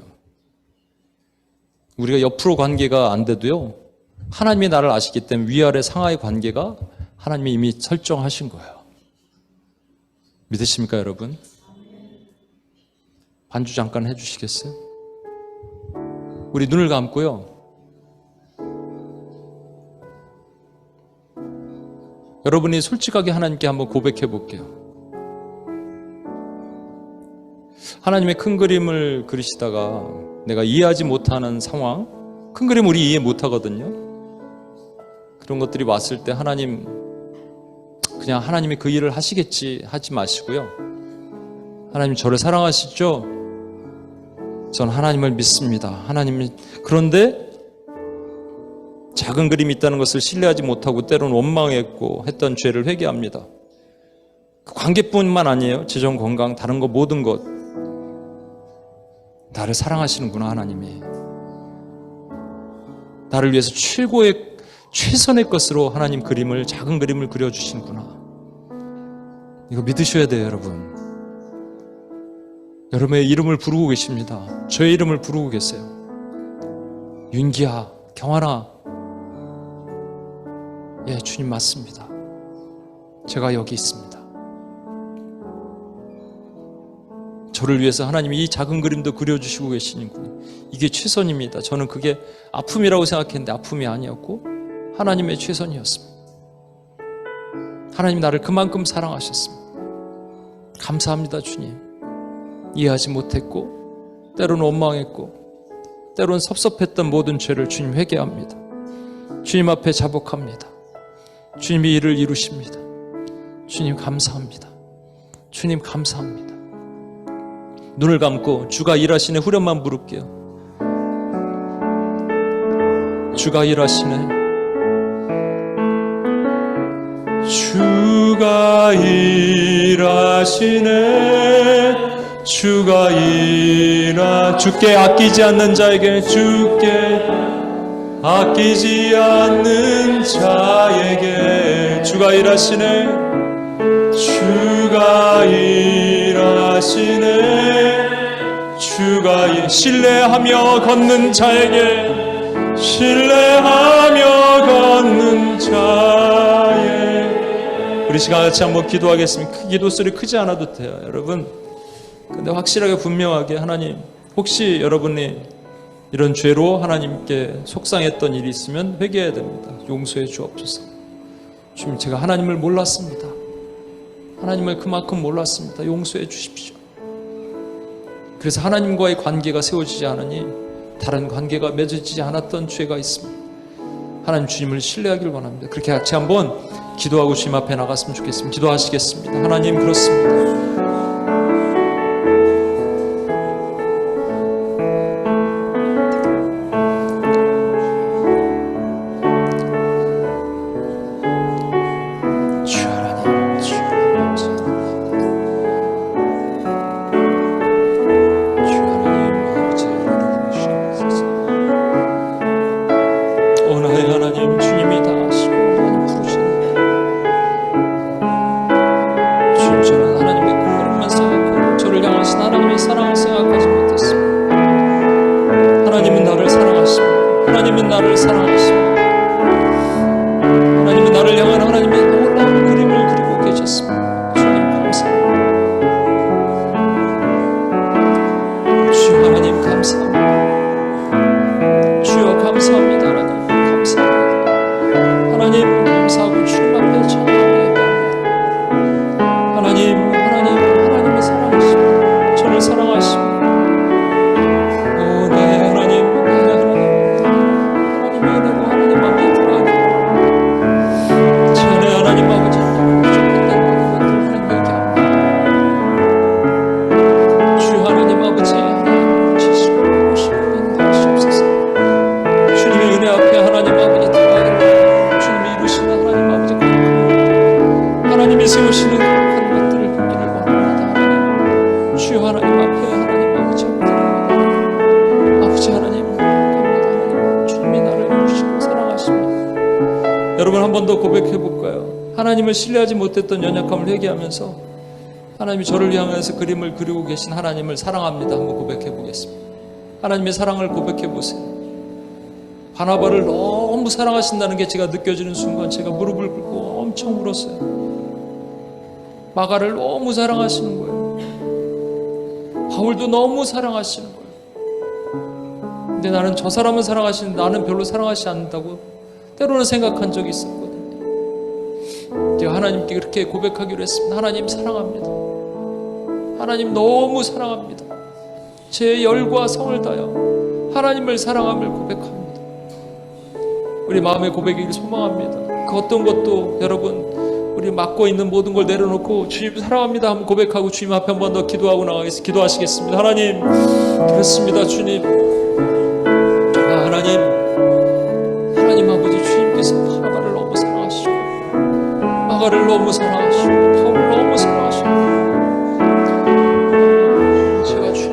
우리가 옆으로 관계가 안 돼도요, 하나님이 나를 아시기 때문에 위아래 상하의 관계가 하나님이 이미 설정하신 거예요. 믿으십니까 여러분? 반주 잠깐 해주시겠어요? 우리 눈을 감고요, 여러분이 솔직하게 하나님께 한번 고백해 볼게요. 하나님의 큰 그림을 그리시다가 내가 이해하지 못하는 상황, 큰 그림 우리 이해 못하거든요. 그런 것들이 왔을 때 하나님, 그냥 하나님이 그 일을 하시겠지 하지 마시고요, 하나님 저를 사랑하시죠? 전 하나님을 믿습니다. 하나님이, 그런데 작은 그림이 있다는 것을 신뢰하지 못하고 때로는 원망했고 했던 죄를 회개합니다. 그 관계뿐만 아니에요. 재정, 건강, 다른 거 모든 것. 나를 사랑하시는구나. 하나님이 나를 위해서 최선의 것으로 하나님 그림을, 작은 그림을 그려주시는구나. 이거 믿으셔야 돼요. 여러분, 여러분의 이름을 부르고 계십니다. 저의 이름을 부르고 계세요. 윤기야, 경환아, 예, 주님 맞습니다. 제가 여기 있습니다. 저를 위해서 하나님이 이 작은 그림도 그려주시고 계시는군요. 이게 최선입니다. 저는 그게 아픔이라고 생각했는데 아픔이 아니었고 하나님의 최선이었습니다. 하나님 나를 그만큼 사랑하셨습니다. 감사합니다. 주님, 이해하지 못했고 때로는 원망했고 때로는 섭섭했던 모든 죄를 주님 회개합니다. 주님 앞에 자복합니다. 주님이 일을 이루십니다. 주님 감사합니다. 주님 감사합니다. 눈을 감고 주가 일하시네 후렴만 부를게요. 주가 일하시네, 주가 일하시네, 주가 주께 아끼지 않는 자에게, 주께 아끼지 않는 자에게 주가 일하시네. 주가 일하시네. 주가 신뢰하며 걷는 자에게, 신뢰하며 걷는 자에게. 우리 시간 같이 한번 기도하겠습니다. 기도 소리 크지 않아도 돼요, 여러분. 근데 확실하게 분명하게, 하나님, 혹시 여러분이 이런 죄로 하나님께 속상했던 일이 있으면 회개해야 됩니다. 용서해 주옵소서. 주님, 제가 하나님을 몰랐습니다. 하나님을 그만큼 몰랐습니다. 용서해 주십시오. 그래서 하나님과의 관계가 세워지지 않으니 다른 관계가 맺어지지 않았던 죄가 있습니다. 하나님, 주님을 신뢰하길 원합니다. 그렇게 같이 한번 기도하고 주님 앞에 나갔으면 좋겠습니다. 기도하시겠습니다. 하나님, 그렇습니다. 여러분, 한 번 더 고백해 볼까요? 하나님을 신뢰하지 못했던 연약함을 회개하면서 하나님이 저를 향해서 그림을 그리고 계신 하나님을 사랑합니다. 한번 고백해 보겠습니다. 하나님의 사랑을 고백해 보세요. 바나바를 너무 사랑하신다는 게 제가 느껴지는 순간 제가 무릎을 꿇고 엄청 울었어요. 마가를 너무 사랑하시는 거예요. 바울도 너무 사랑하시는 거예요. 근데 나는 저 사람은 사랑하시는데 나는 별로 사랑하지 않는다고 때로는 생각한 적이 있었거든요. 제가 하나님께 그렇게 고백하기로 했습니다. 하나님, 사랑합니다. 하나님, 너무 사랑합니다. 제 열과 성을 다하여 하나님을 사랑함을 고백합니다. 우리 마음의 고백이길 소망합니다. 그 어떤 것도 여러분, 우리 맡고 있는 모든 걸 내려놓고 주님 사랑합니다 한번 고백하고 주님 앞에 한 번 더 기도하고 나가겠습니다. 기도하시겠습니다. 하나님, 그렇습니다. 주님, 하나님 아버지, 주님께서 바나바를 너무 사랑하시고 마가를 너무 사랑하시고 바울을 너무 사랑하시고 제가 주님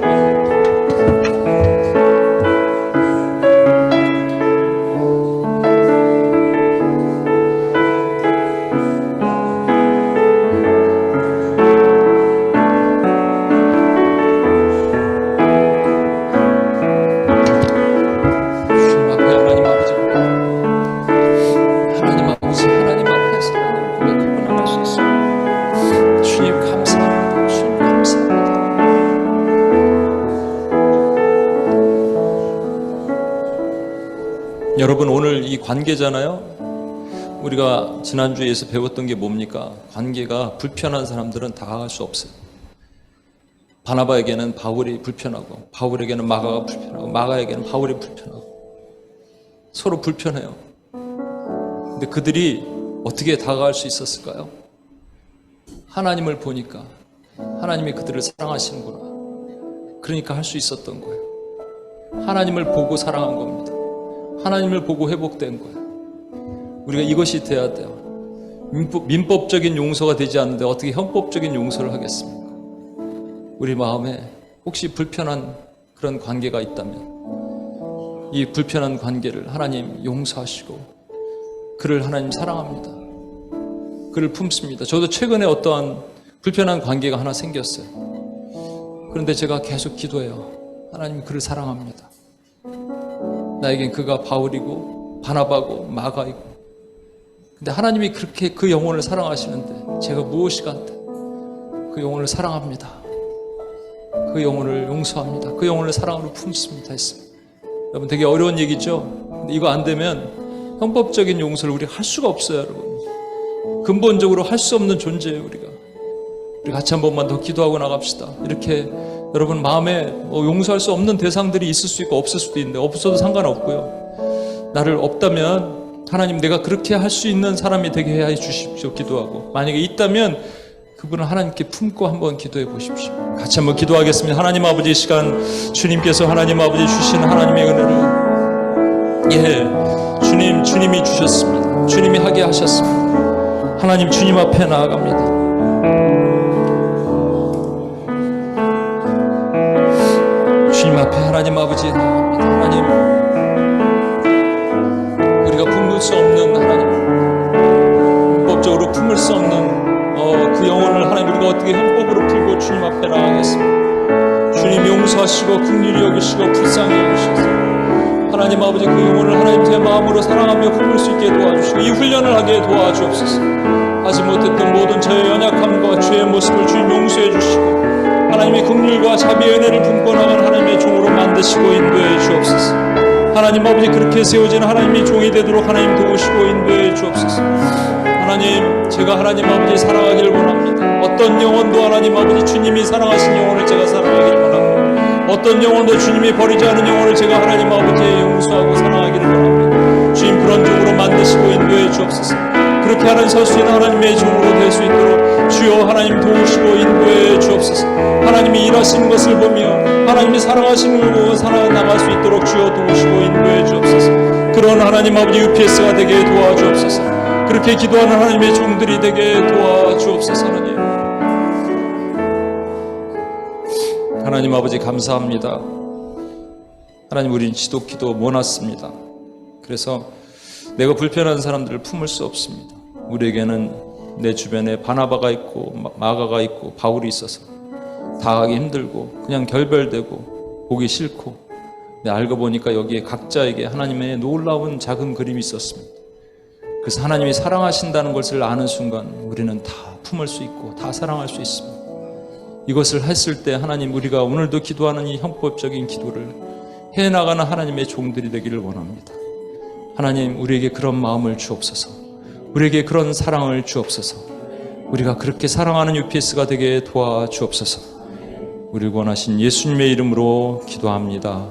여러분, 오늘 이 관계잖아요. 우리가 지난주에서 배웠던 게 뭡니까? 관계가 불편한 사람들은 다가갈 수 없어요. 바나바에게는 바울이 불편하고 바울에게는 마가가 불편하고 마가에게는 바울이 불편하고 서로 불편해요. 근데 그들이 어떻게 다가갈 수 있었을까요? 하나님을 보니까 하나님이 그들을 사랑하시는구나. 그러니까 할 수 있었던 거예요. 하나님을 보고 사랑한 겁니다. 하나님을 보고 회복된 거예요. 우리가 이것이 돼야 돼요. 민법적인 용서가 되지 않는데 어떻게 형법적인 용서를 하겠습니까? 우리 마음에 혹시 불편한 그런 관계가 있다면 이 불편한 관계를 하나님 용서하시고 그를 하나님 사랑합니다. 그를 품습니다. 저도 최근에 어떠한 불편한 관계가 하나 생겼어요. 그런데 제가 계속 기도해요. 하나님 그를 사랑합니다. 나에겐 그가 바울이고 바나바고 마가이고, 근데 하나님이 그렇게 그 영혼을 사랑하시는데 제가 무엇이 간다. 그 영혼을 사랑합니다. 그 영혼을 용서합니다. 그 영혼을 사랑으로 품습니다 했어요. 여러분 되게 어려운 얘기죠. 근데 이거 안 되면 형법적인 용서를 우리가 할 수가 없어요. 여러분 근본적으로 할 수 없는 존재예요. 우리 같이 한 번만 더 기도하고 나갑시다. 이렇게 여러분 마음에 용서할 수 없는 대상들이 있을 수 있고 없을 수도 있는데, 없어도 상관없고요. 나를 없다면 하나님 내가 그렇게 할 수 있는 사람이 되게 해 주십시오. 기도하고 만약에 있다면 그분을 하나님께 품고 한번 기도해 보십시오. 같이 한번 기도하겠습니다. 하나님 아버지, 이 시간 주님께서 하나님 아버지 주신 하나님의 은혜를 주님이 주셨습니다. 주님이 하게 하셨습니다. 하나님 주님 앞에 나아갑니다. 주님 앞에 하나님 아버지 나아갑니다. 하나님 우리가 품을 수 없는 하나님, 법적으로 품을 수 없는 그 영혼을 하나님 우리가 어떻게 형법으로 풀고 주님 앞에 나가겠습니까? 주님 용서하시고 긍휼히 여기시고 불쌍히 여기셔서 하나님 아버지 그 영혼을 하나님 제 마음으로 사랑하며 품을 수 있게 도와주시고 이 훈련을 하게 도와주옵소서. 하지 못했던 모든 저의 연약함과 죄의 모습을 주님 용서해 주시고 하나님의 긍휼과 자비의 은혜를 품고 나간 하나님의 종으로 만드시고 인도해 주옵소서. 하나님 아버지 그렇게 세워진 하나님의 종이 되도록 하나님 도우시고 인도해 주옵소서. 하나님 제가 하나님 아버지 사랑하기를 원합니다. 어떤 영혼도 하나님 아버지 주님이 사랑하신 영혼을 제가 사랑하기를 원합니다. 어떤 영혼도 주님이 버리지 않은 영혼을 제가 하나님 아버지의 용서하고 사랑하기를 원합니다. 주님 그런 종으로 만드시고 인도해 주옵소서. 그렇게 하는 설 수 있는 하나님의 종으로 될 수 있도록 주여 하나님 도우시고 인도해 주옵소서. 하나님이 일하시는 것을 보며 하나님이 사랑하시는 걸 보고 살아나갈 수 있도록 주여 도우시고 인도해 주옵소서. 그런 하나님 아버지 UPS가 되게 도와주옵소서. 그렇게 기도하는 하나님의 종들이 되게 도와주옵소서. 하나님 아버지 감사합니다. 하나님 우리는 지독히도 모났습니다. 그래서 내가 불편한 사람들을 품을 수 없습니다. 우리에게는 내 주변에 바나바가 있고 마가가 있고 바울이 있어서 다 하기 힘들고 그냥 결별되고 보기 싫고, 근데 알고 보니까 여기에 각자에게 하나님의 놀라운 작은 그림이 있었습니다. 그래서 하나님이 사랑하신다는 것을 아는 순간 우리는 다 품을 수 있고 다 사랑할 수 있습니다. 이것을 했을 때 하나님 우리가 오늘도 기도하는 이 형법적인 기도를 해나가는 하나님의 종들이 되기를 원합니다. 하나님 우리에게 그런 마음을 주옵소서. 우리에게 그런 사랑을 주옵소서. 우리가 그렇게 사랑하는 UPS가 되게 도와주옵소서. 우리를 원하신 예수님의 이름으로 기도합니다.